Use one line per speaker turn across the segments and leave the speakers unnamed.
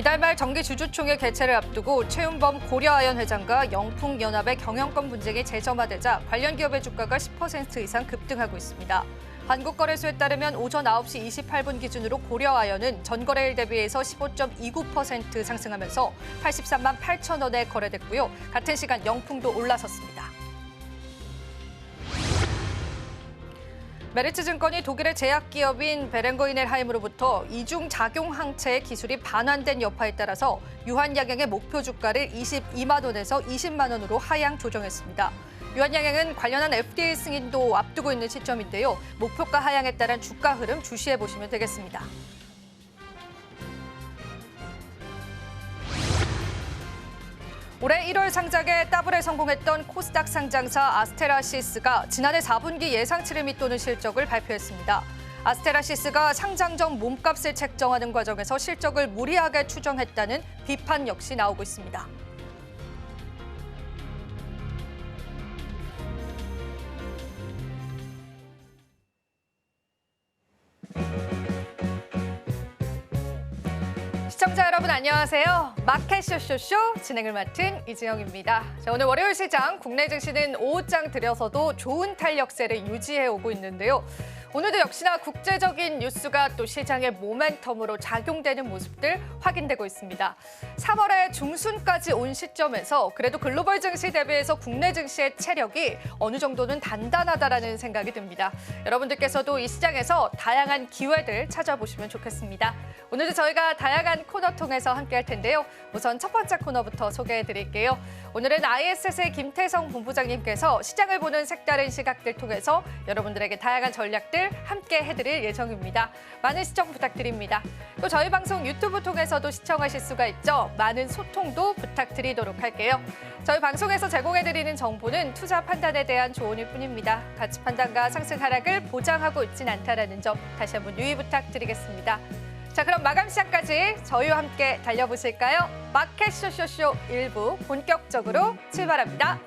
이달 말 정기주주총회 개최를 앞두고 최윤범 고려아연 회장과 영풍연합의 경영권 분쟁이 재점화되자 관련 기업의 주가가 10% 이상 급등하고 있습니다. 한국거래소에 따르면 오전 9시 28분 기준으로 고려아연은 전거래일 대비해서 15.29% 상승하면서 83만 8천 원에 거래됐고요. 같은 시간 영풍도 올라섰습니다. 메리츠증권이 독일의 제약기업인 베렌거 이넬하임으로부터 이중 작용 항체의 기술이 반환된 여파에 따라서 유한양행의 목표 주가를 22만 원에서 20만 원으로 하향 조정했습니다. 유한양행은 관련한 FDA 승인도 앞두고 있는 시점인데요. 목표가 하향에 따른 주가 흐름 주시해 보시면 되겠습니다. 올해 1월 상장에 더블에 성공했던 코스닥 상장사 아스테라시스가 지난해 4분기 예상치를 밑도는 실적을 발표했습니다. 아스테라시스가 상장 전 몸값을 책정하는 과정에서 실적을 무리하게 추정했다는 비판 역시 나오고 있습니다. 시청자 여러분 안녕하세요. 마켓 쇼쇼쇼 진행을 맡은 이지영입니다. 자, 오늘 월요일 시장 국내 증시는 오후장 들여서도 좋은 탄력세를 유지해 오고 있는데요. 오늘도 역시나 국제적인 뉴스가 또 시장의 모멘텀으로 작용되는 모습들 확인되고 있습니다. 3월의 중순까지 온 시점에서 그래도 글로벌 증시 대비해서 국내 증시의 체력이 어느 정도는 단단하다라는 생각이 듭니다. 여러분들께서도 이 시장에서 다양한 기회들 찾아보시면 좋겠습니다. 오늘도 저희가 다양한 코너 통해서 함께할 텐데요. 우선 첫 번째 코너부터 소개해드릴게요. 오늘은 ISS의 김태성 본부장님께서 시장을 보는 색다른 시각들 통해서 여러분들에게 다양한 전략들 함께 해드릴 예정입니다. 많은 시청 부탁드립니다. 또 저희 방송 유튜브 통해서도 시청하실 수가 있죠. 많은 소통도 부탁드리도록 할게요. 저희 방송에서 제공해드리는 정보는 투자 판단에 대한 조언일 뿐입니다. 가치 판단과 상승 하락을 보장하고 있진 않다라는 점 다시 한번 유의 부탁드리겠습니다. 자, 그럼 마감 시장까지 저희와 함께 달려보실까요? 마켓 쇼쇼쇼 1부 본격적으로 출발합니다.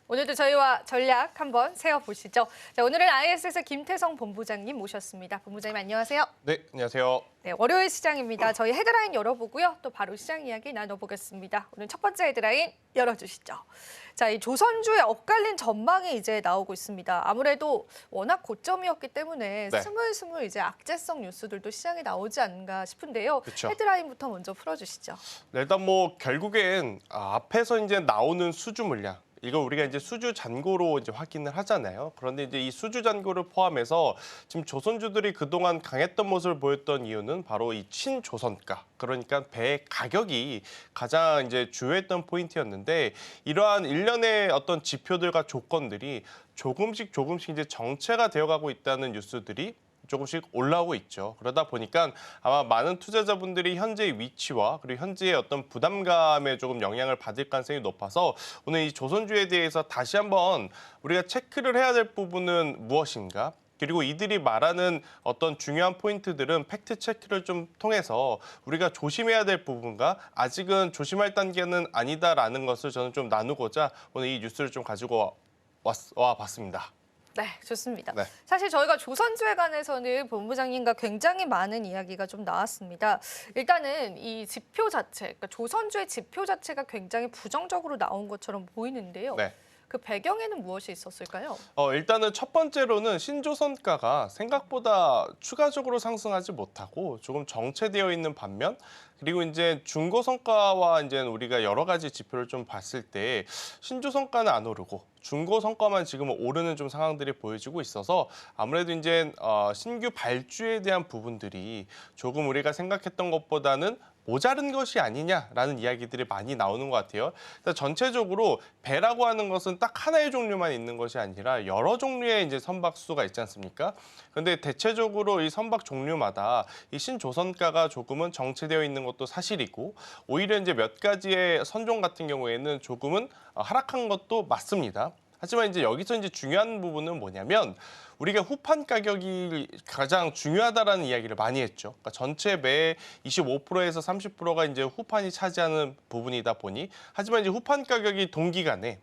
오늘도 저희와 전략 한번 세워보시죠. 자, 오늘은 ISS 김태성 본부장님 모셨습니다. 본부장님 안녕하세요.
네, 안녕하세요.
네, 월요일 시장입니다. 저희 헤드라인 열어보고요. 또 바로 시장 이야기 나눠보겠습니다. 오늘 첫 번째 헤드라인 열어주시죠. 자, 이 조선주의 엇갈린 전망이 이제 나오고 있습니다. 아무래도 워낙 고점이었기 때문에
네.
스물스물 이제 악재성 뉴스들도 시장에 나오지 않는가 싶은데요.
그쵸.
헤드라인부터 먼저 풀어주시죠.
네, 일단 뭐 결국엔 앞에서 이제 나오는 수주 물량. 이거 우리가 이제 수주 잔고로 이제 확인을 하잖아요. 그런데 이제 이 수주 잔고를 포함해서 지금 조선주들이 그동안 강했던 모습을 보였던 이유는 바로 이 친조선가. 그러니까 배 가격이 가장 이제 주요했던 포인트였는데 이러한 일련의 어떤 지표들과 조건들이 조금씩 이제 정체가 되어가고 있다는 뉴스들이 조금씩 올라오고 있죠. 그러다 보니까 아마 많은 투자자분들이 현재의 위치와 그리고 현재의 어떤 부담감에 조금 영향을 받을 가능성이 높아서 오늘 이 조선주에 대해서 다시 한번 우리가 체크를 해야 될 부분은 무엇인가? 그리고 이들이 말하는 어떤 중요한 포인트들은 팩트 체크를 좀 통해서 우리가 조심해야 될 부분과 아직은 조심할 단계는 아니다라는 것을 저는 좀 나누고자 오늘 이 뉴스를 좀 가지고 와 봤습니다.
네, 좋습니다.
네.
사실 저희가 조선주에 관해서는 본부장님과 굉장히 많은 이야기가 좀 나왔습니다. 일단은 이 지표 자체, 그러니까 조선주의 지표 자체가 굉장히 부정적으로 나온 것처럼 보이는데요.
네.
그 배경에는 무엇이 있었을까요?
일단은 첫 번째로는 신조선가가 생각보다 추가적으로 상승하지 못하고 조금 정체되어 있는 반면 그리고 이제 중고성가와 이제 우리가 여러 가지 지표를 좀 봤을 때 신조성가는 안 오르고 중고성가만 지금 오르는 좀 상황들이 보여지고 있어서 아무래도 이제 신규 발주에 대한 부분들이 조금 우리가 생각했던 것보다는 모자른 것이 아니냐라는 이야기들이 많이 나오는 것 같아요. 전체적으로 배라고 하는 것은 딱 하나의 종류만 있는 것이 아니라 여러 종류의 이제 선박수가 있지 않습니까? 그런데 대체적으로 이 선박 종류마다 이 신조선가가 조금은 정체되어 있는 것도 사실이고 오히려 이제 몇 가지의 선종 같은 경우에는 조금은 하락한 것도 맞습니다. 하지만 이제 여기서 이제 중요한 부분은 뭐냐면 우리가 후판 가격이 가장 중요하다라는 이야기를 많이 했죠. 그러니까 전체 매의 25%에서 30%가 이제 후판이 차지하는 부분이다 보니 하지만 이제 후판 가격이 동기간에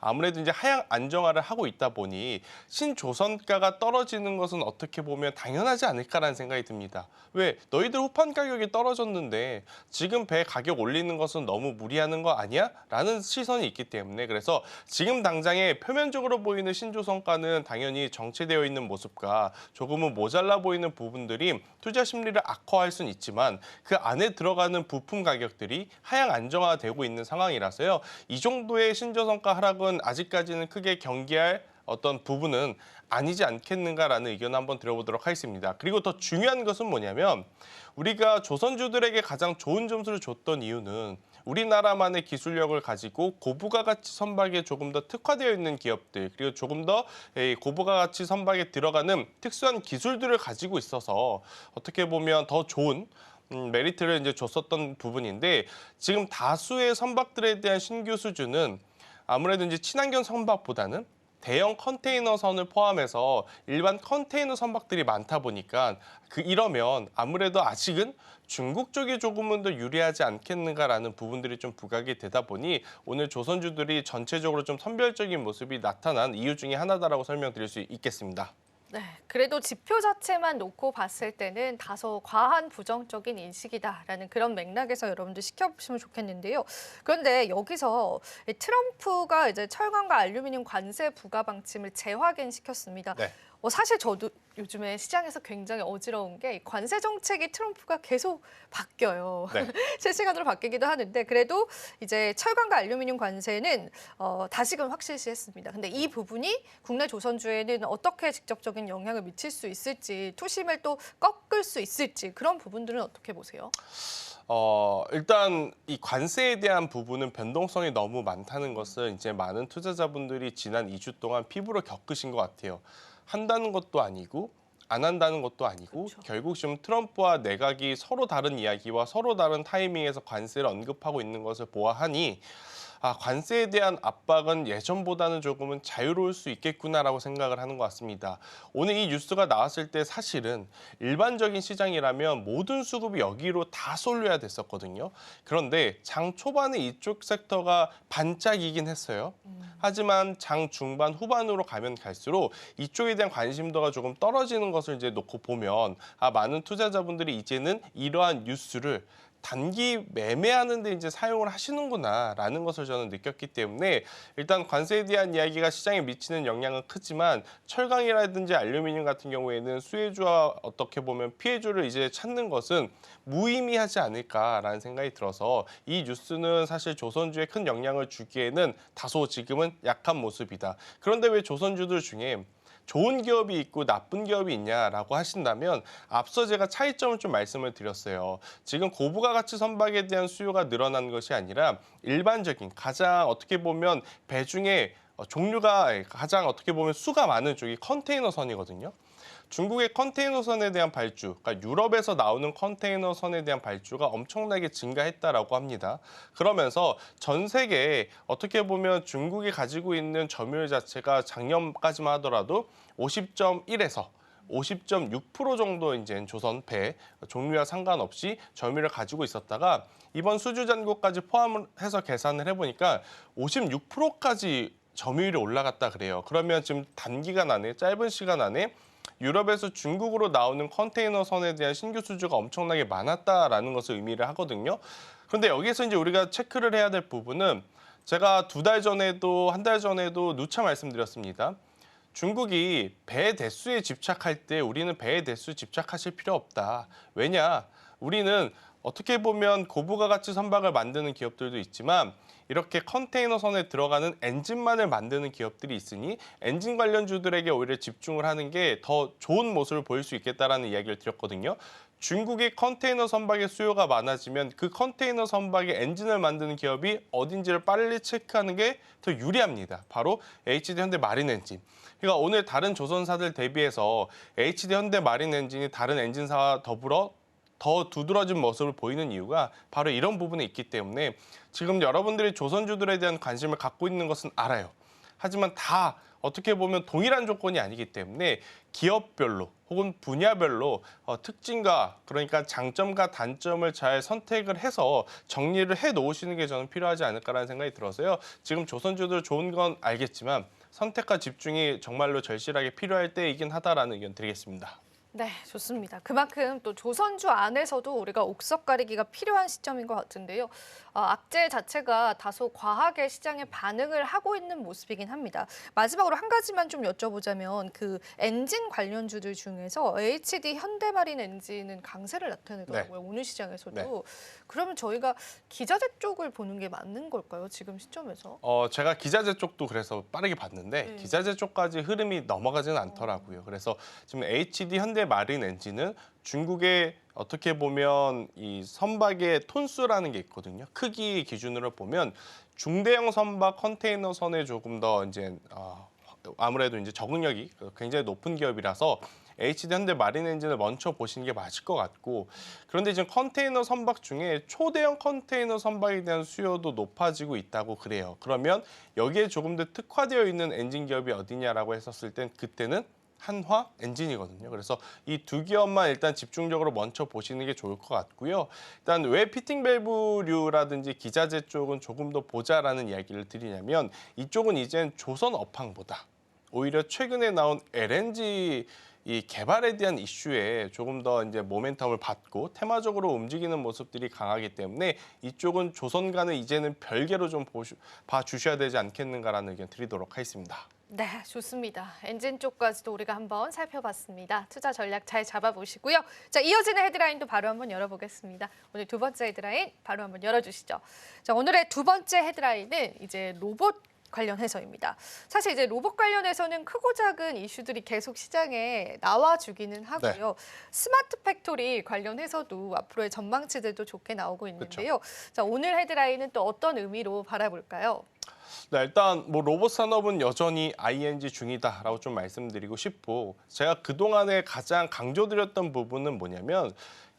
아무래도 이제 하향 안정화를 하고 있다 보니 신조선가가 떨어지는 것은 어떻게 보면 당연하지 않을까라는 생각이 듭니다. 왜? 너희들 후판 가격이 떨어졌는데 지금 배 가격 올리는 것은 너무 무리하는 거 아니야? 라는 시선이 있기 때문에 그래서 지금 당장에 표면적으로 보이는 신조선가는 당연히 정체되어 있는 모습과 조금은 모자라 보이는 부분들이 투자 심리를 악화할 수는 있지만 그 안에 들어가는 부품 가격들이 하향 안정화되고 있는 상황이라서요. 이 정도의 신조선가 하락은 아직까지는 크게 경계할 어떤 부분은 아니지 않겠는가라는 의견을 한번 드려보도록 하겠습니다. 그리고 더 중요한 것은 뭐냐면 우리가 조선주들에게 가장 좋은 점수를 줬던 이유는 우리나라만의 기술력을 가지고 고부가 가치 선박에 조금 더 특화되어 있는 기업들 그리고 조금 더 고부가 가치 선박에 들어가는 특수한 기술들을 가지고 있어서 어떻게 보면 더 좋은 메리트를 이제 줬었던 부분인데 지금 다수의 선박들에 대한 신규 수주는 아무래도 이제 친환경 선박보다는 대형 컨테이너 선을 포함해서 일반 컨테이너 선박들이 많다 보니까 이러면 아무래도 아직은 중국 쪽이 조금은 더 유리하지 않겠는가라는 부분들이 좀 부각이 되다 보니 오늘 조선주들이 전체적으로 좀 선별적인 모습이 나타난 이유 중에 하나다라고 설명드릴 수 있겠습니다.
네, 그래도 지표 자체만 놓고 봤을 때는 다소 과한 부정적인 인식이다라는 그런 맥락에서 여러분들 지켜보시면 좋겠는데요. 그런데 여기서 이 트럼프가 이제 철강과 알루미늄 관세 부과 방침을 재확인시켰습니다.
네.
사실 저도 요즘에 시장에서 굉장히 어지러운 게 관세 정책이 트럼프가 계속 바뀌어요.
네.
실시간으로 바뀌기도 하는데 그래도 이제 철강과 알루미늄 관세는 다시금 확실시했습니다. 근데 이 부분이 국내 조선주에는 어떻게 직접적인 영향을 미칠 수 있을지 투심을 또 꺾을 수 있을지 그런 부분들은 어떻게 보세요?
일단 이 관세에 대한 부분은 변동성이 너무 많다는 것은 이제 많은 투자자분들이 지난 2주 동안 피부로 겪으신 것 같아요. 한다는 것도 아니고 안 한다는 것도 아니고
그렇죠.
결국 지금 트럼프와 내각이 서로 다른 이야기와 서로 다른 타이밍에서 관세를 언급하고 있는 것을 보아하니 관세에 대한 압박은 예전보다는 조금은 자유로울 수 있겠구나라고 생각을 하는 것 같습니다. 오늘 이 뉴스가 나왔을 때 사실은 일반적인 시장이라면 모든 수급이 여기로 다 쏠려야 됐었거든요. 그런데 장 초반에 이쪽 섹터가 반짝이긴 했어요. 하지만 장 중반 후반으로 가면 갈수록 이쪽에 대한 관심도가 조금 떨어지는 것을 이제 놓고 보면 많은 투자자분들이 이제는 이러한 뉴스를 단기 매매하는 데 이제 사용을 하시는구나라는 것을 저는 느꼈기 때문에 일단 관세에 대한 이야기가 시장에 미치는 영향은 크지만 철강이라든지 알루미늄 같은 경우에는 수혜주와 어떻게 보면 피해주를 이제 찾는 것은 무의미하지 않을까라는 생각이 들어서 이 뉴스는 사실 조선주에 큰 영향을 주기에는 다소 지금은 약한 모습이다. 그런데 왜 조선주들 중에 좋은 기업이 있고 나쁜 기업이 있냐라고 하신다면 앞서 제가 차이점을 좀 말씀을 드렸어요. 지금 고부가 가치 선박에 대한 수요가 늘어난 것이 아니라 일반적인 가장 어떻게 보면 배 중에 종류가 가장 어떻게 보면 수가 많은 쪽이 컨테이너선이거든요. 중국의 컨테이너선에 대한 발주, 그러니까 유럽에서 나오는 컨테이너선에 대한 발주가 엄청나게 증가했다라고 합니다. 그러면서 전 세계에 어떻게 보면 중국이 가지고 있는 점유율 자체가 작년까지만 하더라도 50.1에서 50.6% 정도 이제 조선 배 종류와 상관없이 점유율을 가지고 있었다가 이번 수주 잔고까지 포함을 해서 계산을 해보니까 56%까지 점유율이 올라갔다 그래요. 그러면 지금 단기간 안에 짧은 시간 안에 유럽에서 중국으로 나오는 컨테이너 선에 대한 신규 수주가 엄청나게 많았다라는 것을 의미를 하거든요. 그런데 여기서 이제 우리가 체크를 해야 될 부분은 제가 2달 전에도 1달 전에도 누차 말씀드렸습니다. 중국이 배 대수에 집착할 때 우리는 배의 대수 집착하실 필요 없다. 왜냐? 우리는 어떻게 보면 고부가 가치 선박을 만드는 기업들도 있지만 이렇게 컨테이너선에 들어가는 엔진만을 만드는 기업들이 있으니 엔진 관련주들에게 오히려 집중을 하는 게 더 좋은 모습을 보일 수 있겠다라는 이야기를 드렸거든요. 중국의 컨테이너 선박의 수요가 많아지면 그 컨테이너 선박의 엔진을 만드는 기업이 어딘지를 빨리 체크하는 게 더 유리합니다. 바로 HD 현대 마린 엔진. 그러니까 오늘 다른 조선사들 대비해서 HD 현대 마린 엔진이 다른 엔진사와 더불어 더 두드러진 모습을 보이는 이유가 바로 이런 부분에 있기 때문에 지금 여러분들이 조선주들에 대한 관심을 갖고 있는 것은 알아요. 하지만 다 어떻게 보면 동일한 조건이 아니기 때문에 기업별로 혹은 분야별로 특징과 그러니까 장점과 단점을 잘 선택을 해서 정리를 해 놓으시는 게 저는 필요하지 않을까라는 생각이 들어서요. 지금 조선주들 좋은 건 알겠지만 선택과 집중이 정말로 절실하게 필요할 때이긴 하다라는 의견 드리겠습니다.
네, 좋습니다. 그만큼 또 조선주 안에서도 우리가 옥석 가리기가 필요한 시점인 것 같은데요. 악재 자체가 다소 과하게 시장에 반응을 하고 있는 모습이긴 합니다. 마지막으로 한 가지만 좀 여쭤보자면 그 엔진 관련주들 중에서 HD 현대마린 엔진은 강세를 나타내더라고요. 오늘 시장에서도.
네.
그러면 저희가 기자재 쪽을 보는 게 맞는 걸까요? 지금 시점에서?
제가 기자재 쪽도 그래서 빠르게 봤는데
네.
기자재 쪽까지 흐름이 넘어가지는 않더라고요. 그래서 지금 HD 현대 마린 엔진은 중국의 어떻게 보면 이 선박의 톤수라는 게 있거든요. 크기 기준으로 보면 중대형 선박 컨테이너선에 조금 더 이제 아무래도 이제 적응력이 굉장히 높은 기업이라서 HD 현대 마린 엔진을 먼저 보시는 게 맞을 것 같고, 그런데 지금 컨테이너 선박 중에 초대형 컨테이너 선박에 대한 수요도 높아지고 있다고 그래요. 그러면 여기에 조금 더 특화되어 있는 엔진 기업이 어디냐라고 했었을 땐 그때는 한화 엔진이거든요. 그래서 이 두 기업만 일단 집중적으로 먼저 보시는 게 좋을 것 같고요. 일단 왜 피팅 밸브류라든지 기자재 쪽은 조금 더 보자라는 이야기를 드리냐면 이쪽은 이젠 조선 업황보다 오히려 최근에 나온 LNG 이 개발에 대한 이슈에 조금 더 이제 모멘텀을 받고 테마적으로 움직이는 모습들이 강하기 때문에 이쪽은 조선과는 이제는 별개로 좀 봐주셔야 되지 않겠는가라는 의견 드리도록 하겠습니다.
네, 좋습니다. 엔진 쪽까지도 우리가 한번 살펴봤습니다. 투자 전략 잘 잡아보시고요. 자, 이어지는 헤드라인도 바로 한번 열어보겠습니다. 오늘 두 번째 헤드라인 바로 한번 열어주시죠. 자, 오늘의 두 번째 헤드라인은 이제 로봇 관련해서입니다. 사실 이제 로봇 관련해서는 크고 작은 이슈들이 계속 시장에 나와주기는 하고요. 스마트 팩토리 관련해서도 앞으로의 전망치들도 좋게 나오고 있는데요. 자, 오늘 헤드라인은 또 어떤 의미로 바라볼까요?
네, 일단 뭐 로봇 산업은 여전히 ING 중이다라고 좀 말씀드리고 싶고, 제가 그동안에 가장 강조드렸던 부분은 뭐냐면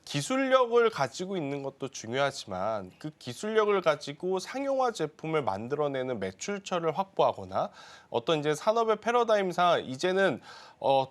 기술력을 가지고 있는 것도 중요하지만 그 기술력을 가지고 상용화 제품을 만들어내는 매출처를 확보하거나 어떤 이제 산업의 패러다임상 이제는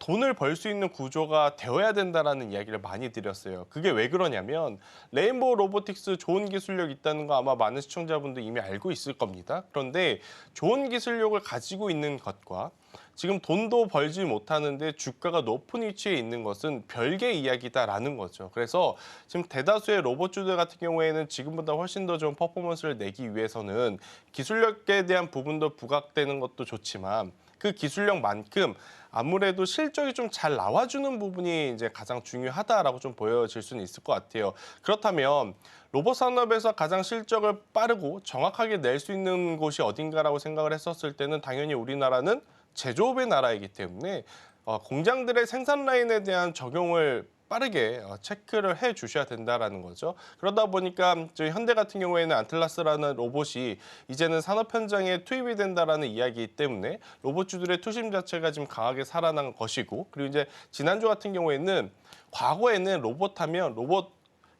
돈을 벌 수 있는 구조가 되어야 된다라는 이야기를 많이 드렸어요. 그게 왜 그러냐면 레인보우 로보틱스 좋은 기술력 있다는 거 아마 많은 시청자분들 이미 알고 있을 겁니다. 그런데 좋은 기술력을 가지고 있는 것과 지금 돈도 벌지 못하는데 주가가 높은 위치에 있는 것은 별개의 이야기다라는 거죠. 그래서 지금 대다수의 로봇주들 같은 경우에는 지금보다 훨씬 더 좋은 퍼포먼스를 내기 위해서는 기술력에 대한 부분도 부각되는 것도 좋지만 그 기술력만큼 아무래도 실적이 좀 잘 나와주는 부분이 이제 가장 중요하다라고 좀 보여질 수는 있을 것 같아요. 그렇다면 로봇 산업에서 가장 실적을 빠르고 정확하게 낼 수 있는 곳이 어딘가라고 생각을 했었을 때는 당연히 우리나라는 제조업의 나라이기 때문에 공장들의 생산 라인에 대한 적용을 빠르게 체크를 해 주셔야 된다라는 거죠. 그러다 보니까 저희 현대 같은 경우에는 안틀라스라는 로봇이 이제는 산업 현장에 투입이 된다라는 이야기이기 때문에 로봇주들의 투심 자체가 지금 강하게 살아난 것이고, 그리고 이제 지난주 같은 경우에는 과거에는 로봇 하면 로봇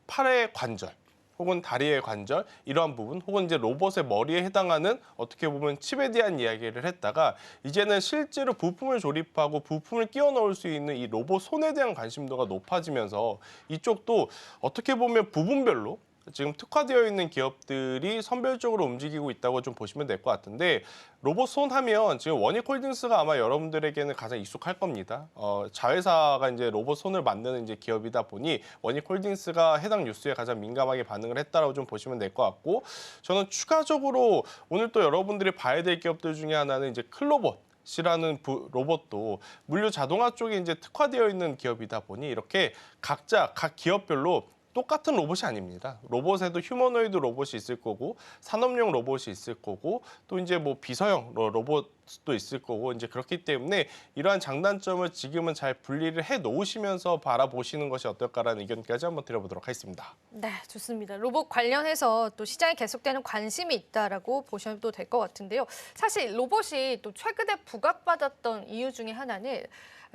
팔의 관절 혹은 다리의 관절 이러한 부분 혹은 이제 로봇의 머리에 해당하는 어떻게 보면 칩에 대한 이야기를 했다가 이제는 실제로 부품을 조립하고 부품을 끼워 넣을 수 있는 이 로봇 손에 대한 관심도가 높아지면서 이쪽도 어떻게 보면 부분별로 지금 특화되어 있는 기업들이 선별적으로 움직이고 있다고 좀 보시면 될 것 같은데, 로봇 손 하면 지금 원익홀딩스가 아마 여러분들에게는 가장 익숙할 겁니다. 자회사가 이제 로봇 손을 만드는 이제 기업이다 보니 원익홀딩스가 해당 뉴스에 가장 민감하게 반응을 했다라고 좀 보시면 될 것 같고, 저는 추가적으로 오늘 또 여러분들이 봐야 될 기업들 중에 하나는 이제 클로봇. 이라는 로봇도 물류 자동화 쪽에 이제 특화되어 있는 기업이다 보니 이렇게 각자 각 기업별로 똑같은 로봇이 아닙니다. 로봇에도 휴머노이드 로봇이 있을 거고 산업용 로봇이 있을 거고 또 이제 뭐 비서형 로봇도 있을 거고, 이제 그렇기 때문에 이러한 장단점을 지금은 잘 분리를 해 놓으시면서 바라보시는 것이 어떨까라는 의견까지 한번 드려보도록 하겠습니다.
네, 좋습니다. 로봇 관련해서 또 시장에 계속되는 관심이 있다라고 보셔도 될 것 같은데요. 사실 로봇이 또 최근에 부각받았던 이유 중에 하나는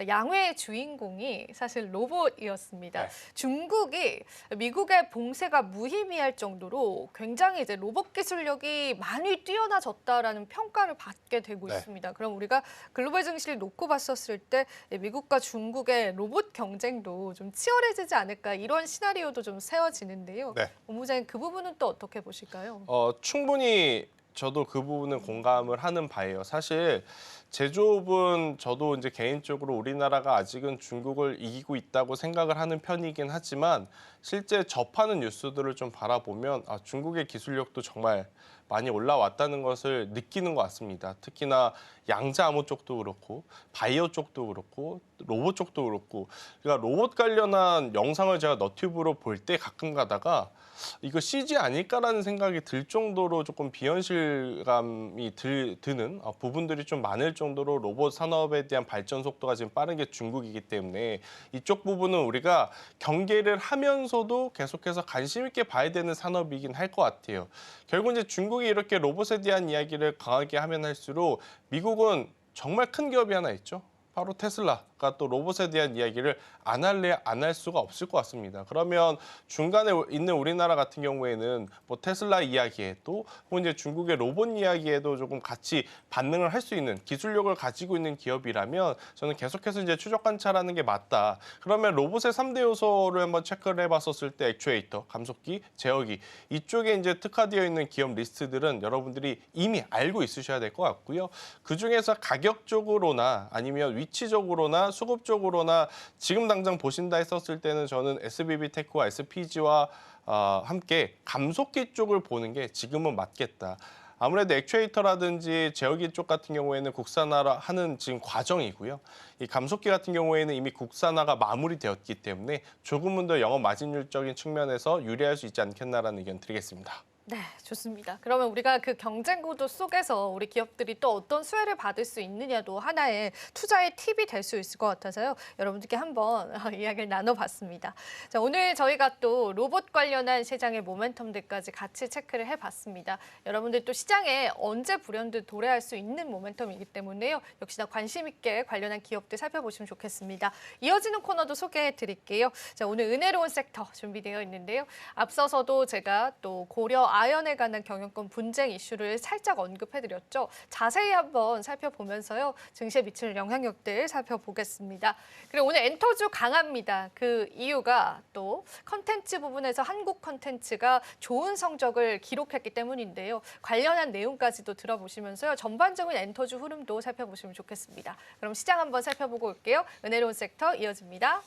양회의 주인공이 사실 로봇이었습니다.
네.
중국이 미국의 봉쇄가 무의미할 정도로 굉장히 이제 로봇 기술력이 많이 뛰어나졌다라는 평가를 받게 되고
네.
있습니다. 그럼 우리가 글로벌 증시를 놓고 봤었을 때 미국과 중국의 로봇 경쟁도 좀 치열해지지 않을까 이런 시나리오도 좀 세워지는데요.
네.
본부장님 그 부분은 또 어떻게 보실까요?
충분히 저도 그 부분은 공감을 하는 바예요. 사실 제조업은 저도 이제 개인적으로 우리나라가 아직은 중국을 이기고 있다고 생각을 하는 편이긴 하지만 실제 접하는 뉴스들을 좀 바라보면 중국의 기술력도 정말 많이 올라왔다는 것을 느끼는 것 같습니다. 특히나 양자암호 쪽도 그렇고 바이오 쪽도 그렇고 로봇 쪽도 그렇고 그러니까 로봇 관련한 영상을 제가 너튜브로 볼 때 가끔 가다가 이거 CG 아닐까라는 생각이 들 정도로 조금 비현실감이 드는 부분들이 좀 많을 정도로 로봇 산업에 대한 발전 속도가 지금 빠른 게 중국이기 때문에 이쪽 부분은 우리가 경계를 하면서도 계속해서 관심 있게 봐야 되는 산업이긴 할 것 같아요. 결국 이제 중국이 이렇게 로봇에 대한 이야기를 강하게 하면 할수록 미국은 정말 큰 기업이 하나 있죠. 바로 테슬라가 또 로봇에 대한 이야기를 안 할래 안 할 수가 없을 것 같습니다. 그러면 중간에 있는 우리나라 같은 경우에는 뭐 테슬라 이야기에도 혹은 이제 중국의 로봇 이야기에도 조금 같이 반응을 할 수 있는 기술력을 가지고 있는 기업이라면 저는 계속해서 이제 추적 관찰하는 게 맞다. 그러면 로봇의 3대 요소를 한번 체크를 해봤었을 때 액추에이터, 감속기, 제어기 이쪽에 이제 특화되어 있는 기업 리스트들은 여러분들이 이미 알고 있으셔야 될 것 같고요. 그 중에서 가격적으로나 아니면 위치적으로나 수급적으로나 지금 당장 보신다 했었을 때는 저는 SBB테크와 SPG와 함께 감속기 쪽을 보는 게 지금은 맞겠다. 아무래도 액추에이터라든지 제어기 쪽 같은 경우에는 국산화하는 지금 과정이고요. 이 감속기 같은 경우에는 이미 국산화가 마무리되었기 때문에 조금은 더 영업 마진율적인 측면에서 유리할 수 있지 않겠나라는 의견 드리겠습니다.
네, 좋습니다. 그러면 우리가 그 경쟁 구도 속에서 우리 기업들이 또 어떤 수혜를 받을 수 있느냐도 하나의 투자의 팁이 될 수 있을 것 같아서요. 여러분들께 한번 이야기를 나눠봤습니다. 자, 오늘 저희가 또 로봇 관련한 시장의 모멘텀들까지 같이 체크를 해봤습니다. 여러분들 또 시장에 언제 불현듯 도래할 수 있는 모멘텀이기 때문에요. 역시나 관심 있게 관련한 기업들 살펴보시면 좋겠습니다. 이어지는 코너도 소개해드릴게요. 자, 오늘 은혜로운 섹터 준비되어 있는데요. 앞서서도 제가 또 고려 아연에 관한 경영권 분쟁 이슈를 살짝 언급해드렸죠. 자세히 한번 살펴보면서요. 증시에 미칠 영향력들 살펴보겠습니다. 그리고 오늘 엔터주 강합니다. 그 이유가 또 컨텐츠 부분에서 한국 컨텐츠가 좋은 성적을 기록했기 때문인데요. 관련한 내용까지도 들어보시면서요. 전반적인 엔터주 흐름도 살펴보시면 좋겠습니다. 그럼 시장 한번 살펴보고 올게요. 은혜로운 섹터 이어집니다.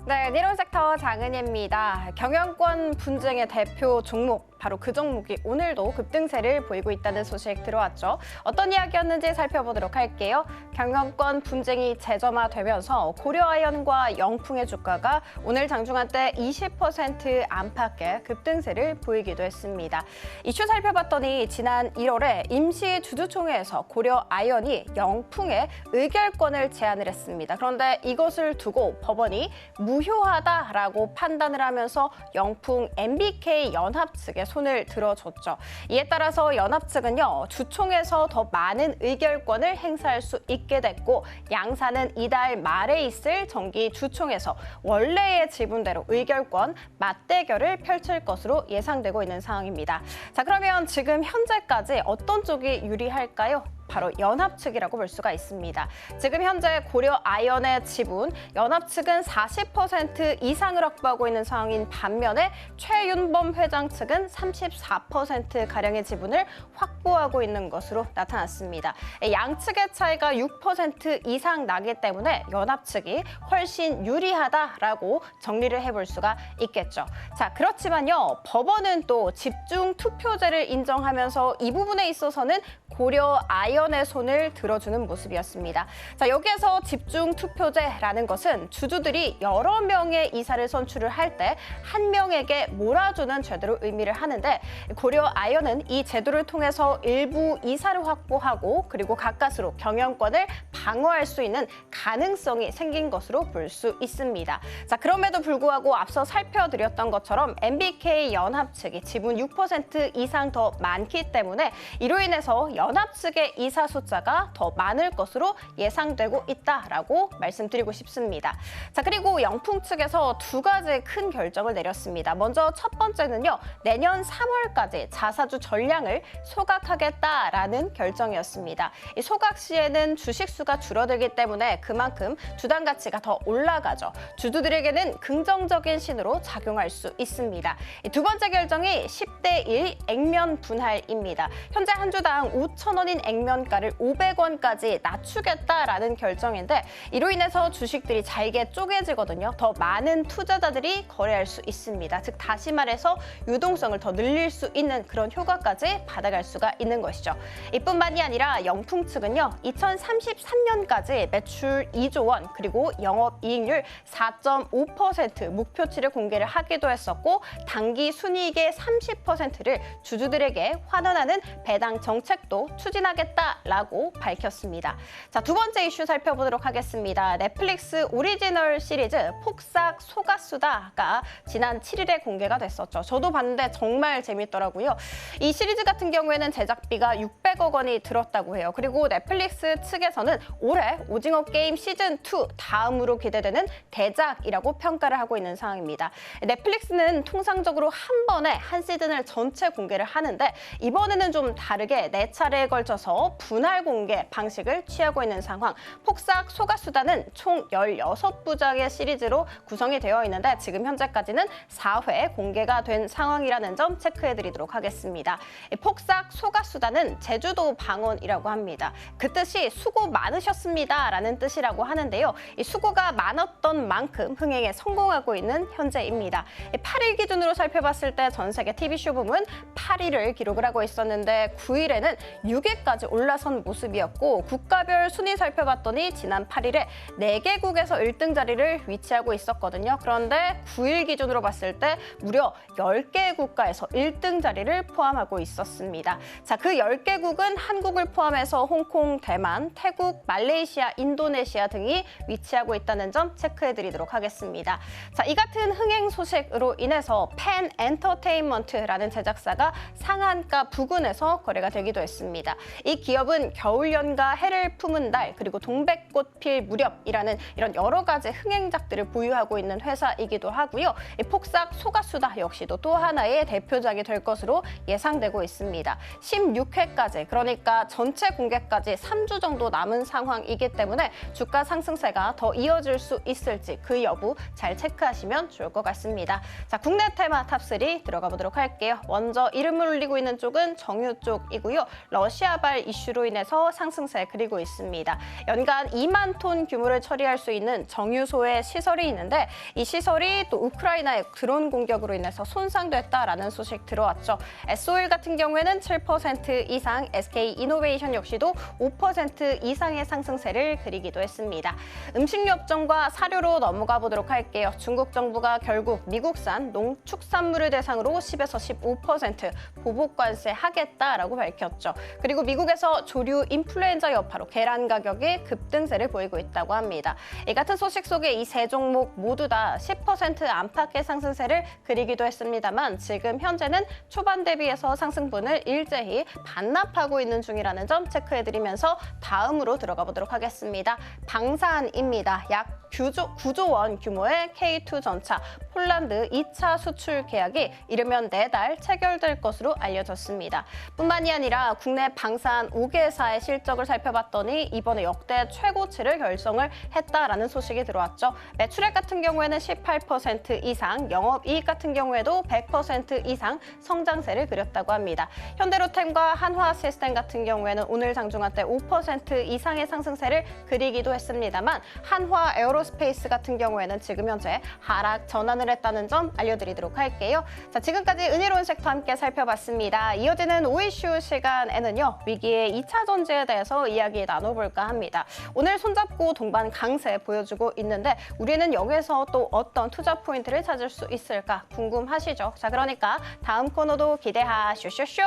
네, 니론 섹터 장은혜입니다. 경영권 분쟁의 대표 종목, 바로 그 종목이 오늘도 급등세를 보이고 있다는 소식 들어왔죠. 어떤 이야기였는지 살펴보도록 할게요. 경영권 분쟁이 재점화되면서 고려아연과 영풍의 주가가 오늘 장중한 때 20% 안팎의 급등세를 보이기도 했습니다. 이슈 살펴봤더니 지난 1월에 임시 주주총회에서 고려아연이 영풍에 의결권을 제안을 했습니다. 그런데 이것을 두고 법원이 무효하다라고 판단을 하면서 영풍 MBK 연합 측에 손을 들어줬죠. 이에 따라서 연합 측은요, 주총에서 더 많은 의결권을 행사할 수 있게 됐고 양사는 이달 말에 있을 정기 주총에서 원래의 지분대로 의결권 맞대결을 펼칠 것으로 예상되고 있는 상황입니다. 자, 그러면 지금 현재까지 어떤 쪽이 유리할까요? 바로 연합 측이라고 볼 수가 있습니다. 지금 현재 고려 아이언의 지분, 연합 측은 40% 이상을 확보하고 있는 상황인 반면에 최윤범 회장 측은 34%가량의 지분을 확보하고 있는 것으로 나타났습니다. 양측의 차이가 6% 이상 나기 때문에 연합 측이 훨씬 유리하다라고 정리를 해볼 수가 있겠죠. 자, 그렇지만요. 법원은 또 집중 투표제를 인정하면서 이 부분에 있어서는 고려 아이언의 손을 들어주는 모습이었습니다. 자, 여기에서 집중 투표제라는 것은 주주들이 여러 명의 이사를 선출을 할 때 한 명에게 몰아주는 제도를 의미를 하는데 고려 아이언은 이 제도를 통해서 일부 이사를 확보하고 그리고 가까스로 경영권을 방어할 수 있는 가능성이 생긴 것으로 볼 수 있습니다. 자, 그럼에도 불구하고 앞서 살펴드렸던 것처럼 MBK 연합 측이 지분 6% 이상 더 많기 때문에 이로 인해서 연합 측의 이사 숫자가 더 많을 것으로 예상되고 있다라고 말씀드리고 싶습니다. 자, 그리고 영풍 측에서 두 가지 큰 결정을 내렸습니다. 먼저 첫 번째는요. 내년 3월까지 자사주 전량을 소각하겠다라는 결정이었습니다. 이 소각 시에는 주식 수가 줄어들기 때문에 그만큼 주당 가치가 더 올라가죠. 주주들에게는 긍정적인 신호로 작용할 수 있습니다. 두 번째 결정이 10대 1 액면 분할입니다. 현재 한 주당 5,000원인 액면가를 500원까지 낮추겠다라는 결정인데 이로 인해서 주식들이 잘게 쪼개지거든요. 더 많은 투자자들이 거래할 수 있습니다. 즉 다시 말해서 유동성을 더 늘릴 수 있는 그런 효과까지 받아갈 수가 있는 것이죠. 이뿐만이 아니라 영풍 측은요. 2033년까지 매출 2조 원 그리고 영업이익률 4.5% 목표치를 공개를 하기도 했었고 당기 순이익의 30%를 주주들에게 환원하는 배당 정책도 추진하겠다라고 밝혔습니다. 자, 두 번째 이슈 살펴보도록 하겠습니다. 넷플릭스 오리지널 시리즈 폭삭 소가수다가 지난 7일에 공개가 됐었죠. 저도 봤는데 정말 재밌더라고요. 이 시리즈 같은 경우에는 제작비가 600억 원이 들었다고 해요. 그리고 넷플릭스 측에서는 올해 오징어 게임 시즌2 다음으로 기대되는 대작이라고 평가를 하고 있는 상황입니다. 넷플릭스는 통상적으로 한 번에 한 시즌을 전체 공개를 하는데 이번에는 좀 다르게 4차례에 걸쳐서 분할 공개 방식을 취하고 있는 상황. 폭삭 소가수다는 총 16부작의 시리즈로 구성이 되어 있는데 지금 현재까지는 4회 공개가 된 상황이라는 점 체크해드리도록 하겠습니다. 폭삭 소가수다는 제주도 방언이라고 합니다. 그 뜻이 수고 많으셨습니다 라는 뜻이라고 하는데요. 이 수고가 많았던 만큼 흥행에 성공하고 있는 현재입니다. 8일 기준으로 살펴봤을 때 전 세계 TV쇼 부문 8위를 기록을 하고 있었는데 9일에는 6위까지 올라선 모습이었고 국가별 순위 살펴봤더니 지난 8일에 4개국에서 1등 자리를 위치하고 있었거든요. 그런데 9일 기준으로 봤을 때 무려 10개 국가에서 1등 자리를 포함하고 있었습니다. 자, 그 10개국은 한국을 포함해서 홍콩, 대만, 태국, 말레이시아, 인도네시아 등이 위치하고 있다는 점 체크해드리도록 하겠습니다. 자, 이 같은 흥행 소식으로 인해서 펜 엔터테인먼트라는 제작사가 상한가 부근에서 거래가 되기도 했습니다. 이 기업은 겨울연가 해를 품은 달 그리고 동백꽃 필 무렵이라는 이런 여러 가지 흥행작들을 보유하고 있는 회사이기도 하고요. 이 폭삭 소가수다 역시도 또 하나의 대표작이 될 것으로 예상되고 있습니다. 16회까지 그러니까 전체 공개까지 3주 정도 남은 상황이기 때문에 주가 상승세가 더 이어질 수 있을지 그 여부 잘 체크하시면 좋을 것 같습니다. 자, 국내 테마 탑3 들어가 보도록 할게요. 먼저 이름을 올리고 있는 쪽은 정유 쪽이고요. 러시아발 이슈로 인해서 상승세 그리고 있습니다. 연간 2만 톤 규모를 처리할 수 있는 정유소의 시설이 있는데 이 시설이 또 우크라이나의 드론 공격으로 인해서 손상됐다라는 소식 들어왔죠. SO일 같은 경우에는 7% 이상, SK이노베이션 역시도 5% 이상의 상승세를 그리기도 했습니다. 음식료 업종과 사료로 넘어가 보도록 할게요. 중국 정부가 결국 미국산 농축산물을 대상으로 10에서 15% 보복관세 하겠다라고 밝혔죠. 그리고 미국에서 조류 인플루엔자 여파로 계란 가격이 급등세를 보이고 있다고 합니다. 이 같은 소식 속에 이 세 종목 모두 다 10% 안팎의 상승세를 그리기도 했습니다만 지금 현재는 초반 대비해서 상승분을 일제히 반납하고 있는 중이라는 점 체크해드리면서 다음으로 들어가 보도록 하겠습니다. 방산입니다. 약 9조 원 규모의 K2 전차 폴란드 2차 수출 계약이 이르면 4달 체결될 것으로 알려졌습니다. 뿐만이 아니라 국내 국내 방산 5개사의 실적을 살펴봤더니 이번에 역대 최고치를 결성을 했다라는 소식이 들어왔죠. 매출액 같은 경우에는 18% 이상, 영업이익 같은 경우에도 100% 이상 성장세를 그렸다고 합니다. 현대로템과 한화시스템 같은 경우에는 오늘 장중한 때 5% 이상의 상승세를 그리기도 했습니다만 한화 에어로스페이스 같은 경우에는 지금 현재 하락 전환을 했다는 점 알려드리도록 할게요. 자, 지금까지 은혜로운 섹터 함께 살펴봤습니다. 이어지는 오이슈 시간에는요, 위기의 2차 전지에 대해서 이야기 나눠볼까 합니다. 오늘 손잡고 동반 강세 보여주고 있는데 우리는 여기서 또 어떤 투자 포인트를 찾을 수 있을까 궁금하시죠? 자, 그러니까 다음 코너도 기대하쇼쇼쇼!